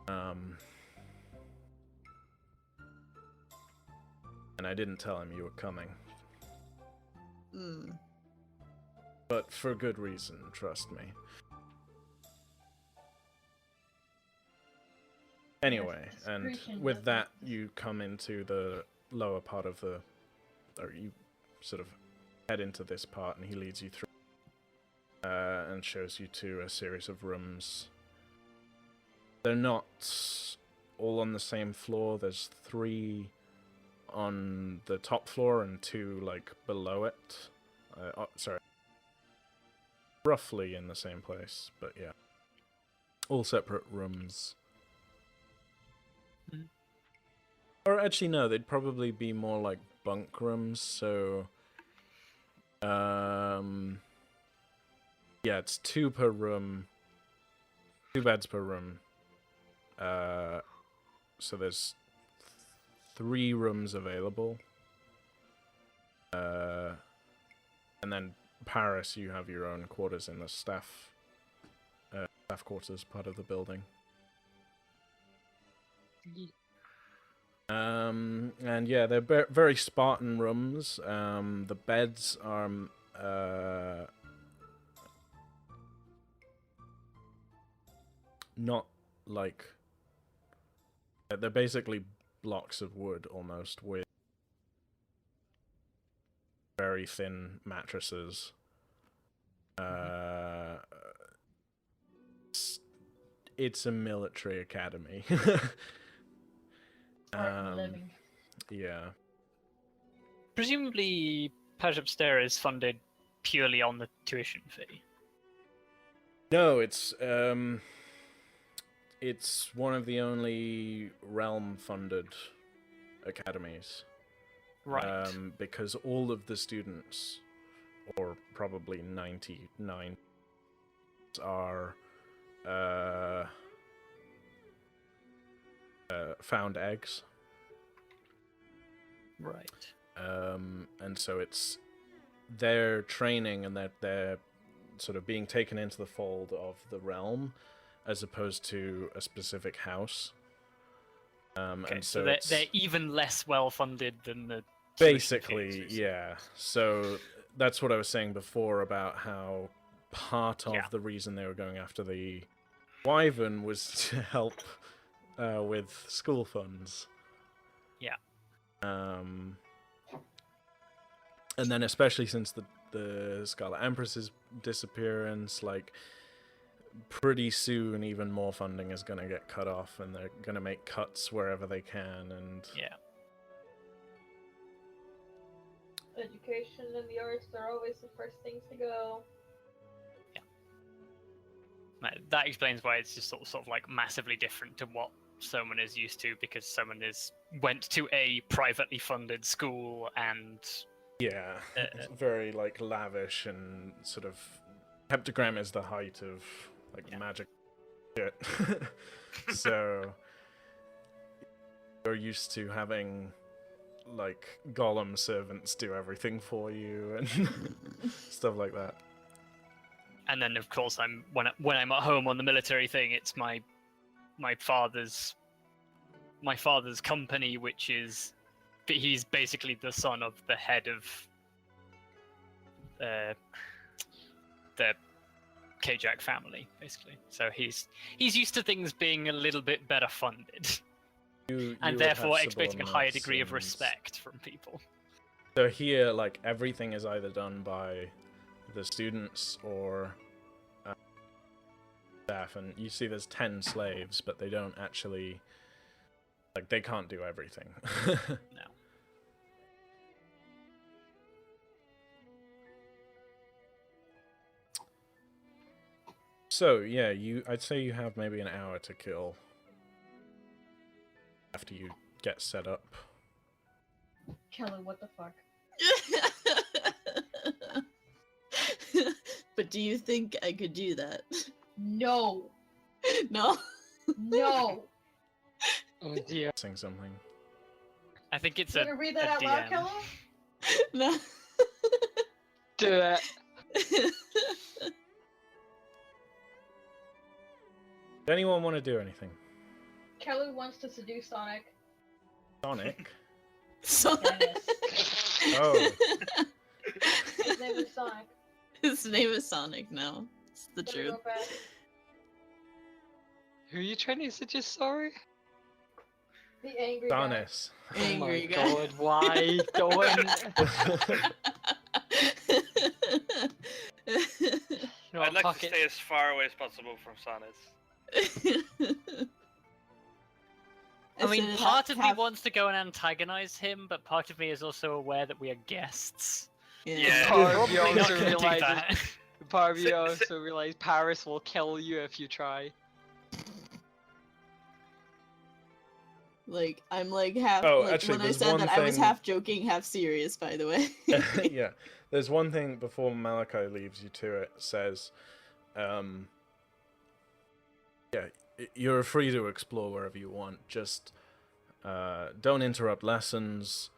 And I didn't tell him you were coming. But for good reason, trust me. Anyway, and with that, you come into the lower part of the... Or you sort of head into this part, and he leads you through. And shows you to a series of rooms. They're not all on the same floor. There's 3 on the top floor and 2, like, below it. Sorry. Roughly in the same place, but yeah. All separate rooms. Or actually, no, they'd probably be more like bunk rooms, so... Yeah, it's 2 per room. 2 beds per room. So there's 3 rooms available. And then Paris, you have your own quarters in the staff quarters part of the building. And yeah, they're very Spartan rooms. The beds are not like... They're basically blocks of wood almost with very thin mattresses. It's a military academy. Living. Yeah. Presumably, Pasiap Stair is funded purely on the tuition fee. No, it's one of the only realm-funded academies. Right. Because all of the students, or probably 99, are found eggs. Right. And so it's their training and they're sort of being taken into the fold of the realm as opposed to a specific house. Okay, and so it's they're even less well funded than the basically, yeah. So that's what I was saying before about how part of the reason they were going after the Wyvern was to help with school funds. Yeah. And then especially since the Scarlet Empress's disappearance, like, pretty soon even more funding is going to get cut off, and they're going to make cuts wherever they can, and... Yeah. Education and the arts are always the first things to go. That explains why it's just sort of like massively different to what Somon is used to, because Somon went to a privately funded school and... Yeah, very, like, lavish and sort of... Heptagram is the height of, like, magic shit. So... You're used to having, like, golem servants do everything for you and stuff like that. And then, of course, when I'm at home on the military thing, it's my father's company, which is he's basically the son of the head of the Kejak family, basically. So he's used to things being a little bit better funded, and therefore expecting a higher degree of respect from people. So here, like, everything is either done by the students or staff, and you see there's 10 slaves, but they don't actually, like, they can't do everything. No. So yeah, I'd say you have maybe an hour to kill after you get set up. Kelly, what the fuck? But do you think I could do that? No! No? No! Oh dear. Saying something. I think it's You a, gonna read that a out loud, DM. Kelly? No. Do it. Does anyone want to do anything? Kelly wants to seduce Sonic. Sonic? So Yes. Oh. His name is Sonic. His name is Sonic now. It's the Gonna truth. go fast. Who are you trying to suggest? Sorry. The angry guy. Danis. Angry oh guy. my god, why? Don't. No, I'd like fuck to it. stay as far away as possible from Cynis. I mean, said part of me half- wants to go and antagonize him, but part of me is also aware that we are guests. Yeah. Part of you Probably not also gonna do realizes, that. part of you also realize Paris will kill you if you try. Like, I'm like half. Oh, like, actually, when I there's said one that, I was thing- half joking, half serious, by the way. Yeah. There's one thing before Malachi leaves you to it. Says, yeah, you're free to explore wherever you want. Just don't interrupt lessons.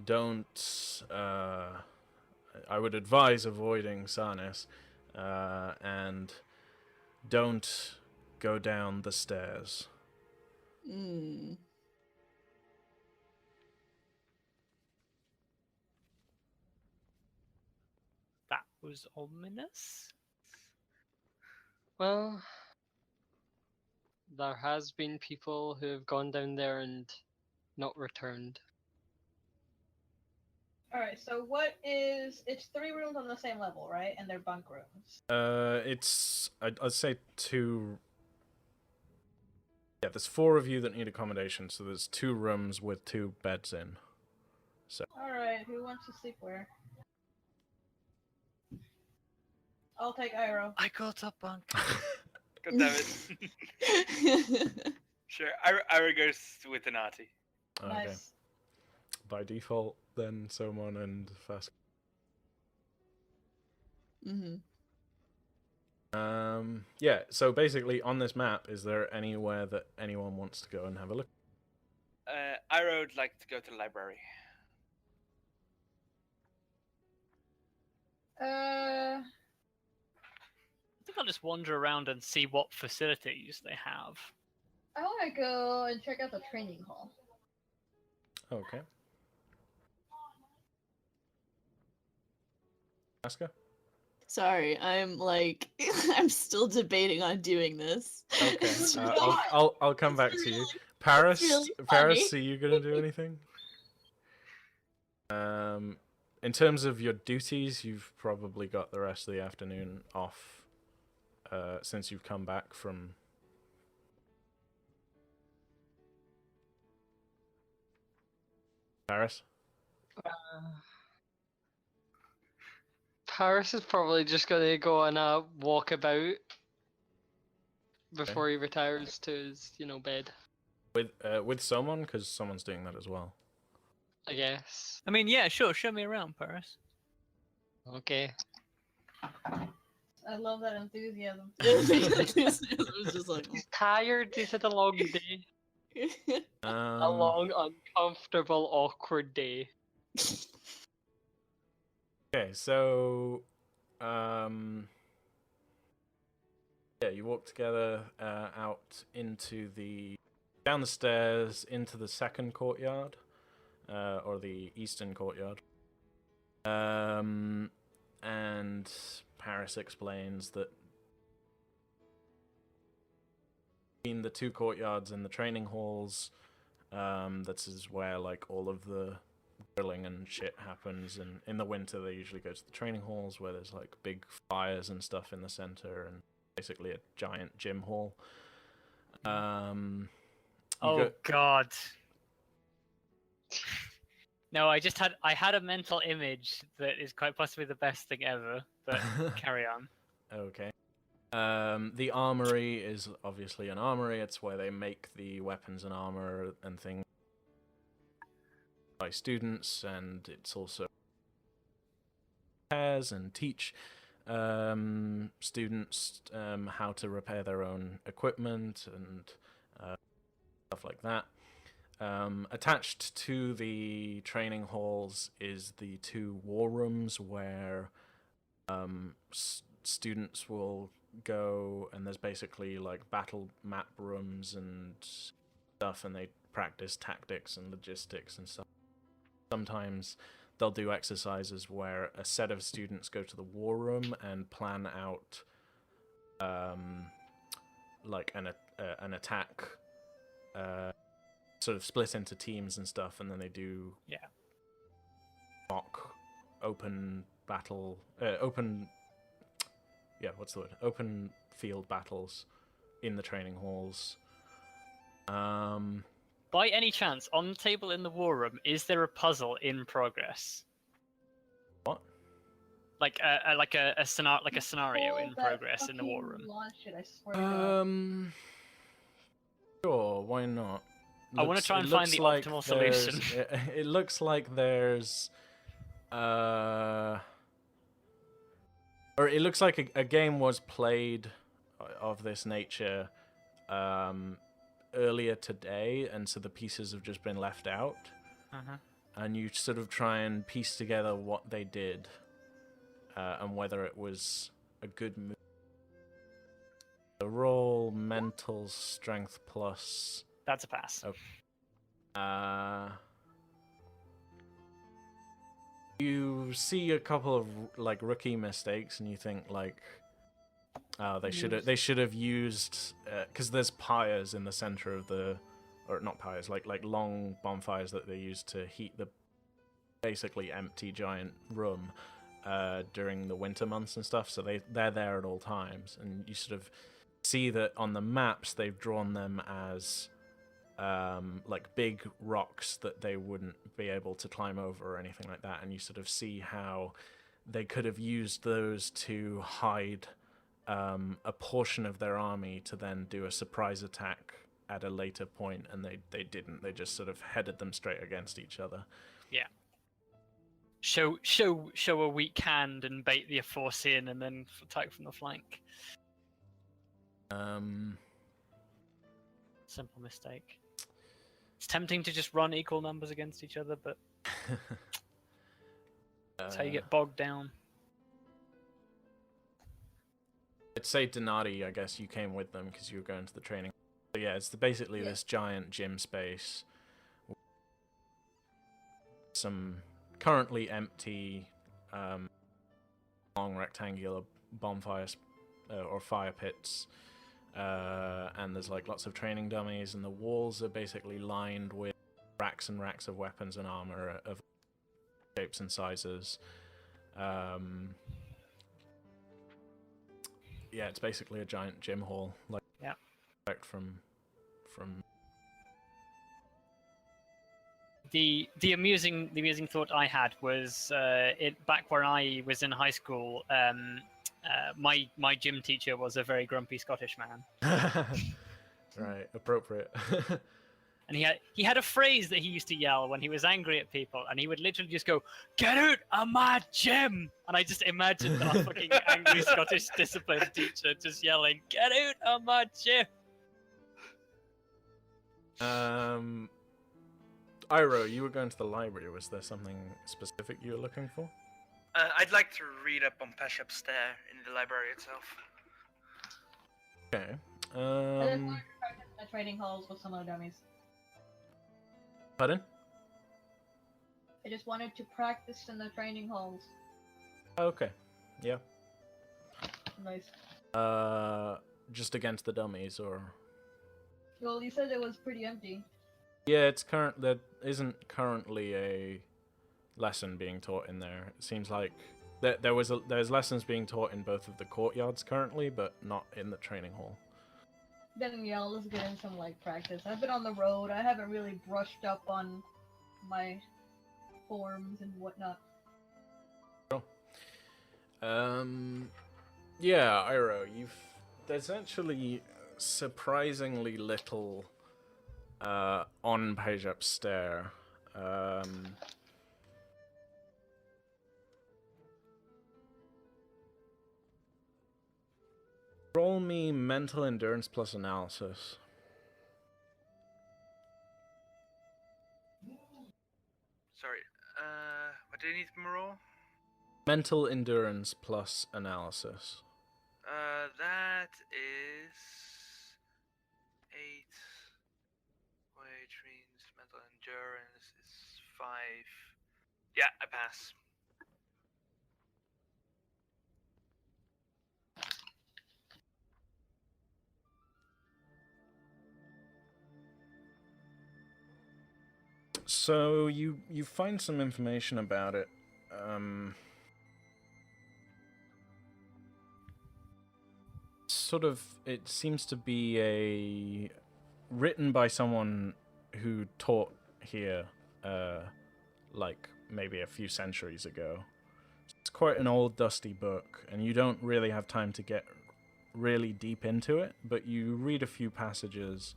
Don't. I would advise avoiding Cynis, and don't go down the stairs. Mm. That was ominous. Well, there has been people who have gone down there and not returned. Alright, so what is... It's 3 rooms on the same level, right? And they're bunk rooms. It's I'd say 2. Yeah, there's 4 of you that need accommodation, so there's 2 rooms with 2 beds in. Alright, who wants to sleep where? I'll take Irow. I got a bunk. God damn it. Sure, Ira goes with Denati. Okay. Nice. By default, then Somon and Faska. Hmm. Yeah, so basically on this map, is there anywhere that anyone wants to go and have a look? Ira would like to go to the library. Uh, I think I'll just wander around and see what facilities they have. I want to go and check out the training hall. Okay. Faska? Sorry, I'm like, I'm still debating on doing this. Okay. It's I'll come back to you. Paris, really Paris, funny. are you gonna do anything? In terms of your duties, you've probably got the rest of the afternoon off, since you've come back from. Paris. Paris is probably just gonna go on a walkabout before he retires to his, bed. With someone, because someone's doing that as well. I guess. I mean, yeah, sure. Show me around, Paris. Okay. I love that enthusiasm. It was just like, He's tired. He's had a long day. A long, uncomfortable, awkward day. Okay, so yeah, you walk together out into down the stairs into the second courtyard, or the eastern courtyard. And Paris explains that between the 2 courtyards and the training halls, this is where like all of the grilling and shit happens, and in the winter they usually go to the training halls where there's like big fires and stuff in the center, and basically a giant gym hall. You Oh go- God. No, I had a mental image that is quite possibly the best thing ever, but carry on. Okay. The armory is obviously an armory. It's where they make the weapons and armor and things by students, and it's also repairs and teach students how to repair their own equipment and stuff like that. Attached to the training halls is the 2 war rooms where students will go, and there's basically like battle map rooms and stuff, and they practice tactics and logistics and stuff. Sometimes they'll do exercises where a set of students go to the war room and plan out like an attack, sort of split into teams and stuff, and then they do mock open battle, open field battles in the training halls. By any chance, on the table in the war room, is there a puzzle in progress? What? Like a scenario in progress in the war room. Launch it, I swear to God. Sure, why not? I want to try and find the optimal solution. It looks like there's, or it looks like a game was played of this nature earlier today, and so the pieces have just been left out. And you sort of try and piece together what they did, and whether it was a good move. The roll mental strength plus. That's a pass. Okay. You see a couple of like rookie mistakes, and you think like, they should have used, because there's pyres in the center of the, or not pyres, like long bonfires that they use to heat the basically empty giant room during the winter months and stuff. So they're there at all times, and you sort of see that on the maps they've drawn them as like big rocks that they wouldn't be able to climb over or anything like that, and you sort of see how they could have used those to hide a portion of their army to then do a surprise attack at a later point, and they didn't. They just sort of headed them straight against each other. Yeah. Show a weak hand and bait the force in, and then attack from the flank. Simple mistake. It's tempting to just run equal numbers against each other, but that's how you get bogged down. I'd say Denati, I guess you came with them because you were going to the training. So yeah, it's basically this giant gym space. Some currently empty, long rectangular bonfires or fire pits. And there's like lots of training dummies, and the walls are basically lined with racks and racks of weapons and armor of shapes and sizes. Yeah, it's basically a giant gym hall, like direct from. The amusing thought I had was back when I was in high school. My gym teacher was a very grumpy Scottish man. Right, appropriate. And he had a phrase that he used to yell when he was angry at people, and he would literally just go, "Get out of my gym!" And I just imagined a fucking angry Scottish discipline teacher just yelling, "Get out of my gym!" Irow, you were going to the library. Was there something specific you were looking for? I'd like to read up on Pasiap's Stair in the library itself. Okay. I just wanted to practice in the training halls with some of the dummies. Pardon? I just wanted to practice in the training halls. Okay. Yeah. Nice. Just against the dummies, or? Well, you said it was pretty empty. Yeah, there isn't currently a lesson being taught in there. It seems like There's lessons being taught in both of the courtyards currently, but not in the training hall. Then yeah, let's get in some like practice. I've been on the road. I haven't really brushed up on my forms and whatnot. Yeah, Irow, there's actually surprisingly little on Pasiap's Stair. Roll me mental endurance plus analysis. Sorry. What do you need from a roll? Mental endurance plus analysis. That is 8, which means mental endurance is 5. Yeah, I pass. So you find some information about it. Sort of, it seems to be written by someone who taught here, like maybe a few centuries ago. It's quite an old, dusty book, and you don't really have time to get really deep into it, but you read a few passages,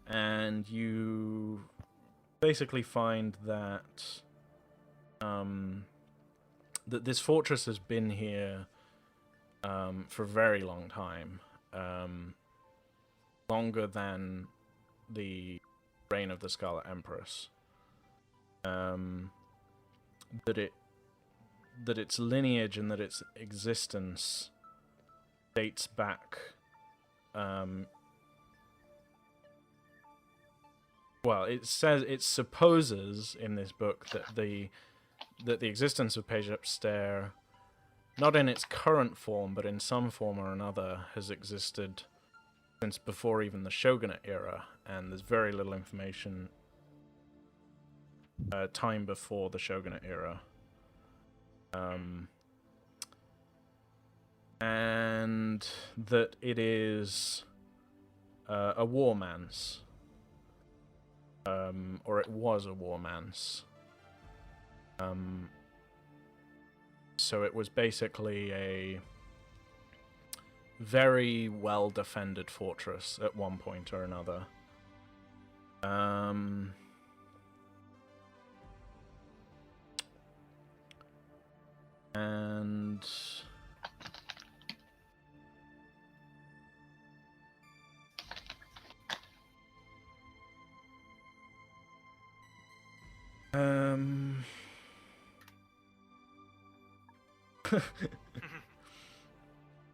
and you basically find that that this fortress has been here for a very long time, longer than the reign of the Scarlet Empress. That its lineage and that its existence dates back. Well, it supposes in this book that the existence of Pasiap's Stair, not in its current form, but in some form or another, has existed since before even the Shogunate era, and there's very little information time before the Shogunate era. And that it is a war manse. Or it was a war manse. So it was basically a very well defended fortress at one point or another. And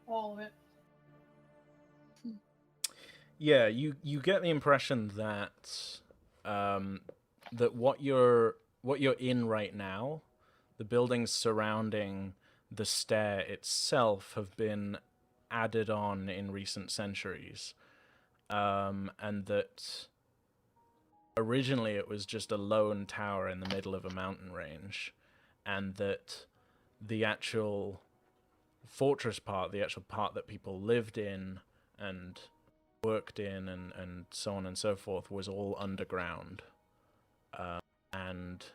All of it. yeah, you get the impression that that what you're in right now, the buildings surrounding the stair itself have been added on in recent centuries, and that originally it was just a lone tower in the middle of a mountain range, and that the actual fortress part, the actual part that people lived in and worked in and so on and so forth, was all underground. And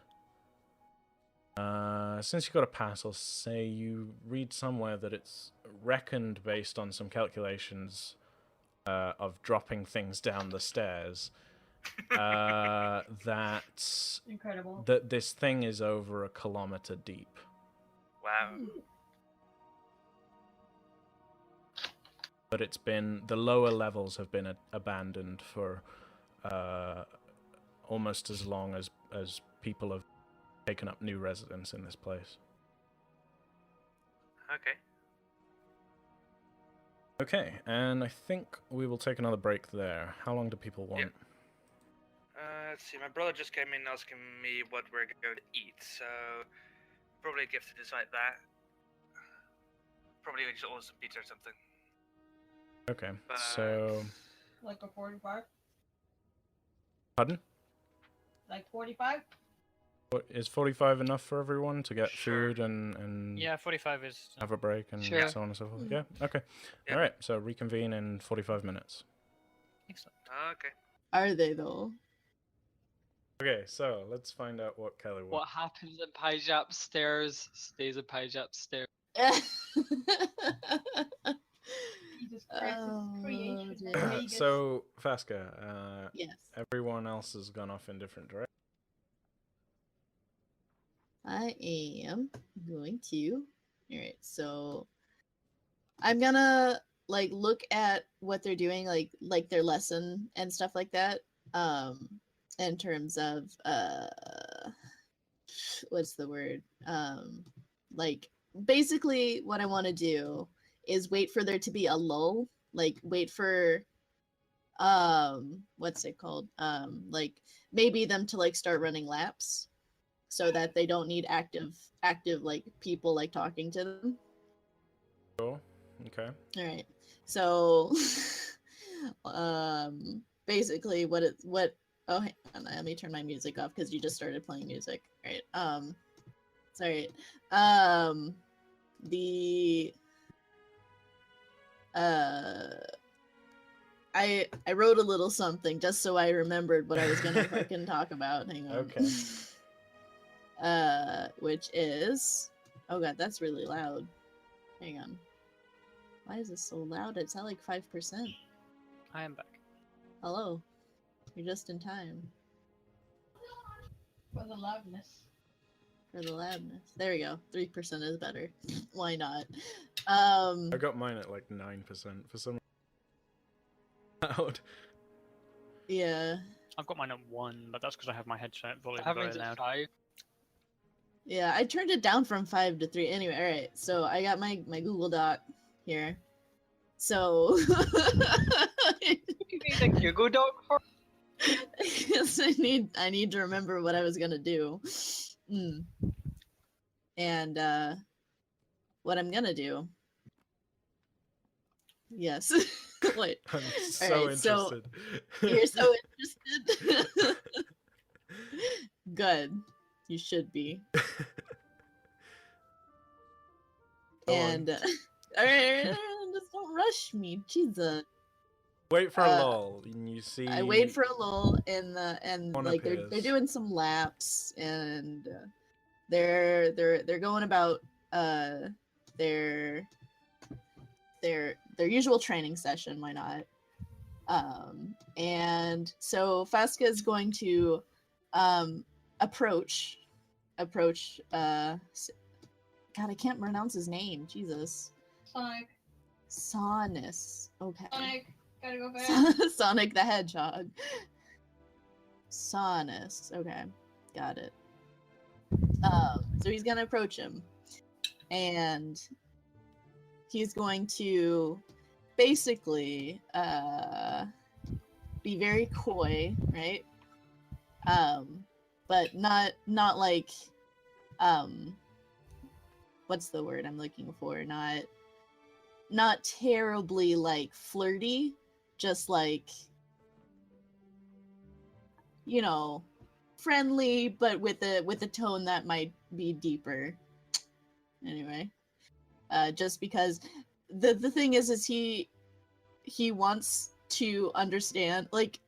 since you got a pass, I'll say you read somewhere that it's reckoned based on some calculations of dropping things down the stairs, that Incredible. that this thing is over 1 kilometer deep. Wow. But it's been, the lower levels have been abandoned for almost as long as people have taken up new residence in this place. Okay. Okay, and I think we will take another break there. How long do people want? Yeah. Let's see, my brother just came in asking me what we're going to eat, so probably a gift to decide that. Probably just order some pizza or something. Okay, But... so... Like a 45? Pardon? Like 45? Is 45 enough for everyone to get Sure. food and Yeah, 45 is. have a break and Sure. so on and so forth? Mm. Yeah. Okay. Yeah. All right. So reconvene in 45 minutes. Excellent. Okay. Are they though? Okay. So let's find out what Kelly wants. What happens in Pasiap Stairs stays in Pasiap Stairs. Jesus Christ, Oh, it's creation. dear. and Vegas. So Faska, Yes. everyone else has gone off in different directions. I am going to. Alright, so I'm gonna like look at what they're doing, like their lesson and stuff like that. In terms of what's the word? Like basically what I want to do is wait for there to be a lull, like wait for what's it called? Like maybe them to like start running laps so that they don't need active like people like talking to them. Cool. Okay. All right. So basically what oh hang on, let me turn my music off because you just started playing music. All right. Sorry. The I wrote a little something just so I remembered what I was gonna fucking talk about. Hang on. Okay. Which is, oh god, that's really loud. Hang on. Why is this so loud? It's at like 5%. I am back. Hello. You're just in time For the loudness. for the loudness. There we go. 3% is better. Why not? I got mine at like 9% for some loud. Yeah. I've got mine at 1, but that's because I have my headset volume I have very mine at loud. 5. Yeah, I turned it down from 5 to 3. Anyway, alright. So I got my Google Doc here. So You need a Google Doc for? yes, I need to remember what I was gonna do. And what I'm gonna do. Yes. Wait. I'm so Alright, so interested. you're so interested. Good. You should be. Go on. And alright, just don't rush me, Jesus. Wait for a lull, and you see. I wait for a lull, and One like they're appears. doing some laps, and they're going about their usual training session. Why not? And so Faska is going to approach. God, I can't pronounce his name. Jesus. Sonic. Cynis. Okay. Sonic. Gotta go back. Sonic the Hedgehog. Cynis. Okay, got it. So he's gonna approach him, and he's going to basically be very coy, right? But not like what's the word I'm looking for? Not terribly like flirty, just like, you know, friendly, but with a tone that might be deeper. Anyway, just because the thing is he wants to understand, like,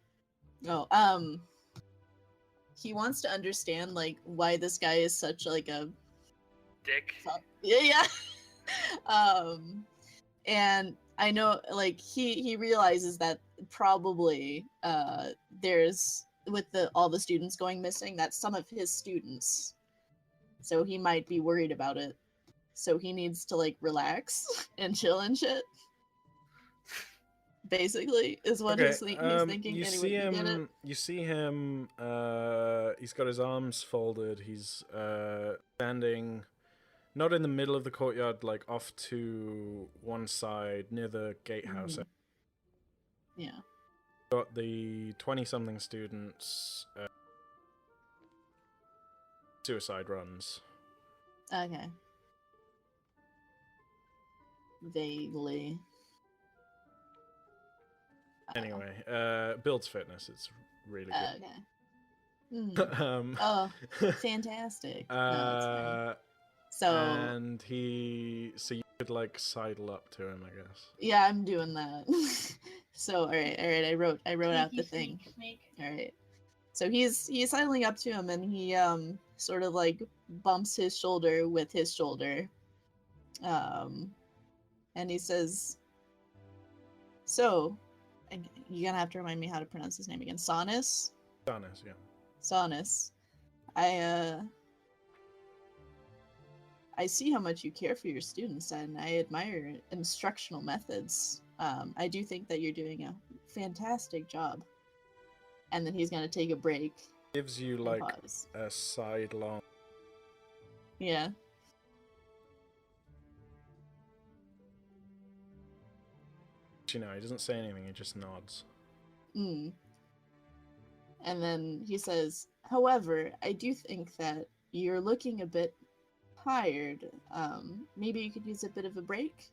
he wants to understand like why this guy is such like a Dick. yeah. And I know, like, he realizes that probably there's, with all the students going missing, that's some of his students, so he might be worried about it. So he needs to like relax and chill and shit. Basically, is what Okay, he's thinking. You Anyway, see you get it? him. You see him. He's got his arms folded. He's standing, not in the middle of the courtyard, like off to one side near the gatehouse. Yeah. Got the 20-something students. Suicide runs. Okay. Vaguely. Anyway, builds fitness. It's really good. Okay. Oh, fantastic. No, it's fine. So and so you could like sidle up to him, I guess. yeah, I'm doing that. So all right. I wrote out the thing. Sneak. All right. So he's sidling up to him, and he sort of like bumps his shoulder with his shoulder, and he says, "So, you're gonna have to remind me how to pronounce his name again. Cynis. Cynis, yeah. Cynis. I see how much you care for your students, and I admire instructional methods. I do think that you're doing a fantastic job." And then he's gonna take a break. Gives you and like pause. a sidelong. Yeah. You know, he doesn't say anything. He just nods. And then he says, "However, I do think that you're looking a bit tired. Maybe you could use a bit of a break?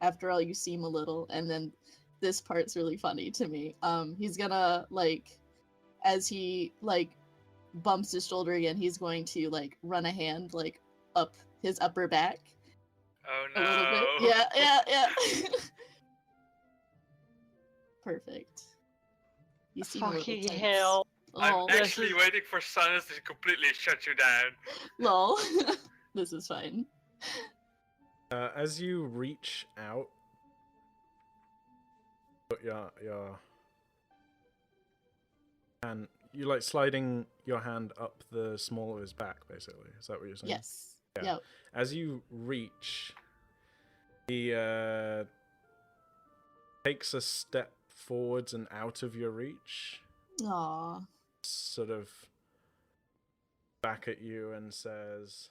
After all, you seem a little..." And then this part's really funny to me. He's gonna, like, as he, like, bumps his shoulder again, he's going to, like, run a hand, like, up his upper back. Oh A no. little bit. Yeah. Perfect. You seem a little Fucking tense. hell. I'm Lol. actually waiting for Cynis to completely shut you down. Lol. This is fine. As you reach out, put your and you like sliding your hand up the small of his back, basically. Is that what you're saying? Yes. Yeah. Yep. As you reach, he takes a step forwards and out of your reach, Aw. sort of back at you, and says,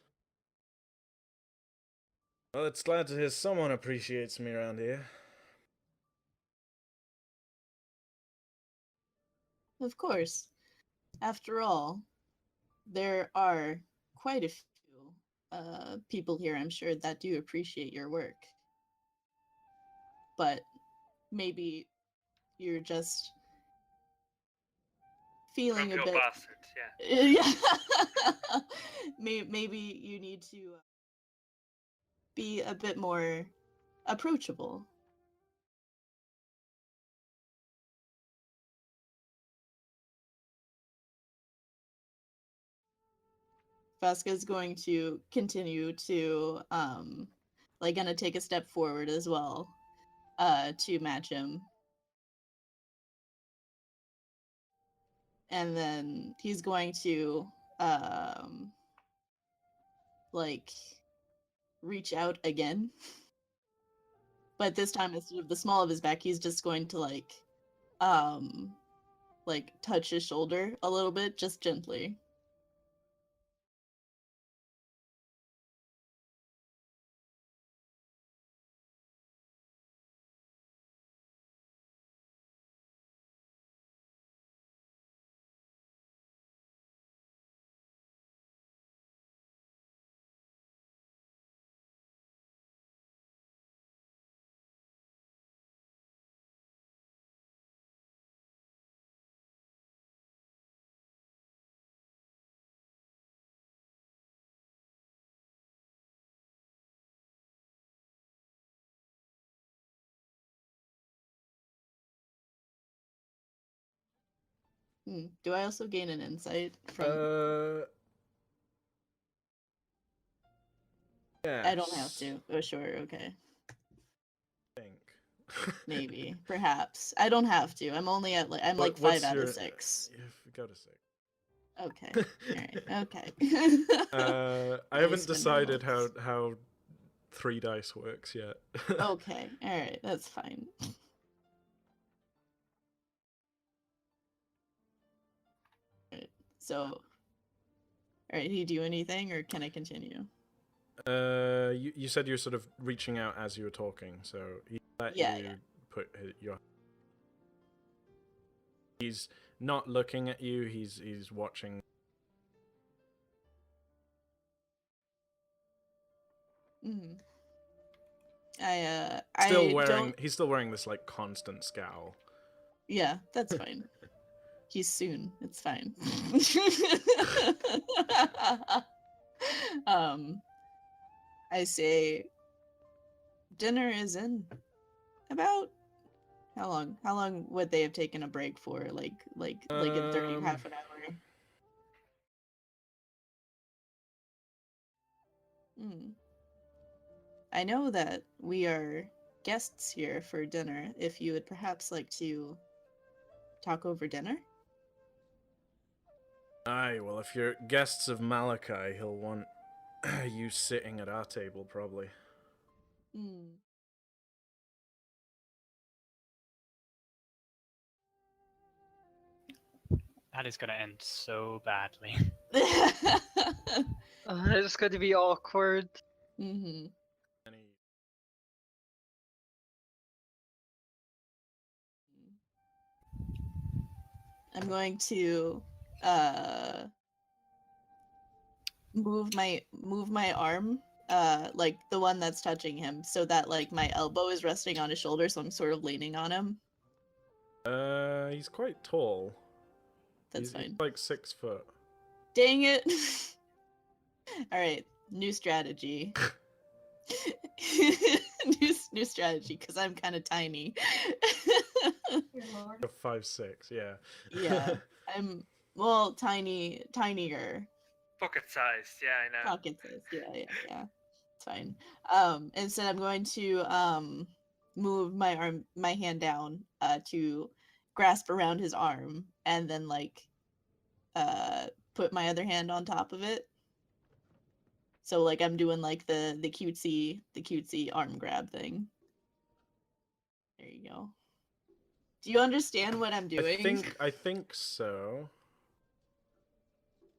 "Well, it's glad to hear someone appreciates me around here." Of course. After all, there are quite a few people here, I'm sure, that do appreciate your work. But maybe you're just feeling a Grumpy bit... old bastard, yeah. Yeah. Maybe you need to be a bit more approachable. Faska is going to continue to like gonna take a step forward as well to match him. And then he's going to like reach out again. But this time, instead of the small of his back, he's just going to like touch his shoulder a little bit, just gently. Do I also gain an insight from... Yeah. I don't have to. Oh, sure, okay. Think. Maybe. Perhaps. I don't have to. I'm only at, I'm like 5 out of 6. Go to 6. Okay. Alright, okay. I haven't decided how 3 dice works yet. Okay, alright, that's fine. Alright, so... Alright, did you do anything, or can I continue? You said you were sort of reaching out as you were talking, so he let you put your... He's not looking at you, he's watching. Mm-hmm. He's still wearing this like constant scowl. Yeah, that's fine. He's soon. It's fine. I say dinner is in about how long? How long would they have taken a break for? Like in 30 half an hour. I know that we are guests here for dinner. If you would perhaps like to talk over dinner? Aye, well, if you're guests of Malachi, he'll want you sitting at our table, probably. That is gonna end so badly. It's going to be awkward. Mm-hmm. I'm going to move my arm, like the one that's touching him, so that like my elbow is resting on his shoulder, so I'm sort of leaning on him. He's quite tall. That's He's fine. like 6 foot. Dang it! All right, new strategy. new strategy, because I'm kind of tiny. You're 5'6", yeah. Yeah, I'm tinier. Pocket sized, yeah, I know. Pocket size, yeah. It's fine. Instead, I'm going to move my hand down, to grasp around his arm, and then like, put my other hand on top of it. So like I'm doing like the cutesy arm grab thing. There you go. Do you understand what I'm doing? I think so.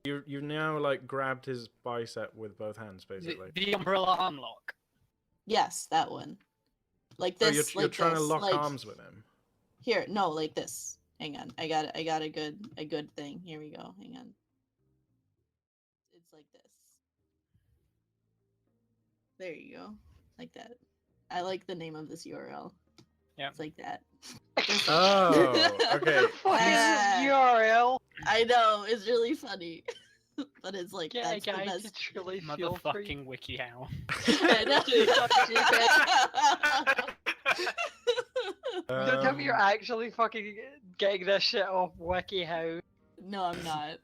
You now like grabbed his bicep with both hands, basically. The umbrella arm lock. Yes, that one. Like So this. you're trying to lock like, arms with him. Here, no, like this. Hang on, I got a good thing. Here we go. Hang on. It's like this. There you go, like that. I like the name of this URL. Yeah, it's like that. Oh, okay. What is this URL? I know, it's really funny. But it's like, Get that's a guy the to best. truly feel free. motherfucking WikiHow. I know. Don't tell me you're actually fucking getting this shit off WikiHow. No, I'm not.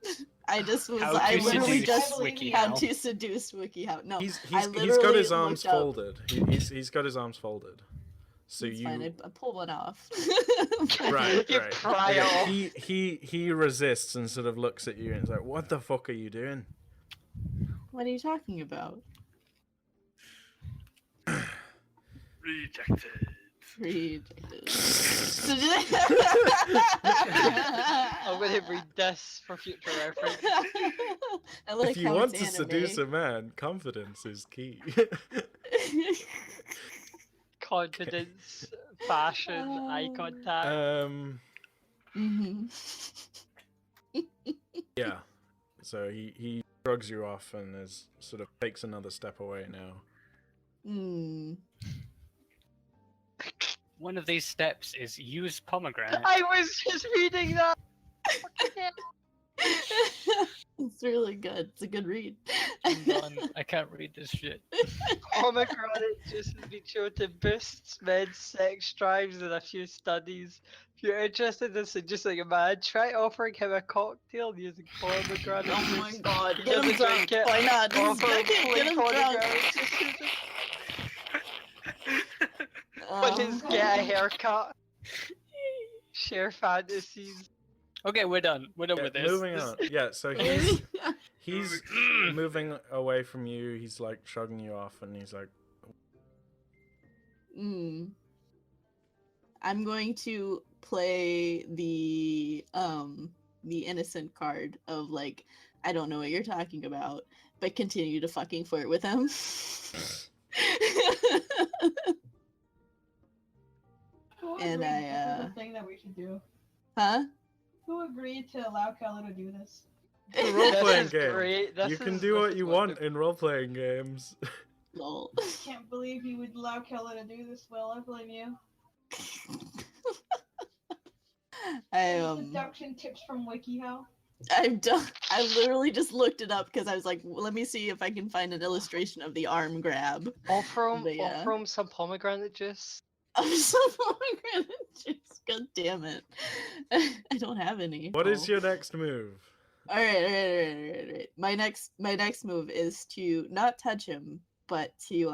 I just was. How I to literally seduce just WikiHow. how to seduce WikiHow. No, He's I got literally his arms looked up- folded. He's got his arms folded. So It's you fine. I pulled one off. right. You pry off. He resists and sort of looks at you and is like, "What the fuck are you doing?" What are you talking about? Rejected. Rejected. I'm gonna read this for future reference. I like If you how want it's to seduce anime. a man, confidence is key. Confidence, fashion, eye contact. Mhm. Yeah. So he shrugs you off and is sort of takes another step away now. Mm. One of these steps is use pomegranate. I was just reading that. It's really good. It's a good read. I'm done. I can't read this shit. Pomegranate juice has been shown to boost men's sex drives in a few studies. If you're interested in seducing a man, try offering him a cocktail using pomegranate Oh my juice. god, He get him doesn't drunk. drink it. Why not? This is Offer good. him Get him drunk. pomegranate juice on his get a haircut. Share fantasies. Okay, we're done. We're done Yeah, with this. moving on. Yeah, so he's moving away from you. He's like shrugging you off, and he's like, I'm going to play the innocent card of like, I don't know what you're talking about, but continue to fucking flirt with him. And This is the thing that we should do. Huh? Who agreed to allow Calel to do this? "It's a role-playing is game. great. You can do what you want in role-playing games." Lol. Can't believe you would allow Calel to do this. Well, I blame you. Seduction tips from WikiHow. I've done. I literally just looked it up because I was like, well, let me see if I can find an illustration of the arm grab. Offer But yeah. him some pomegranate juice. I'm so pomegranate juice. God damn it! I don't have any. What is your next move? All right. My next move is to not touch him, but to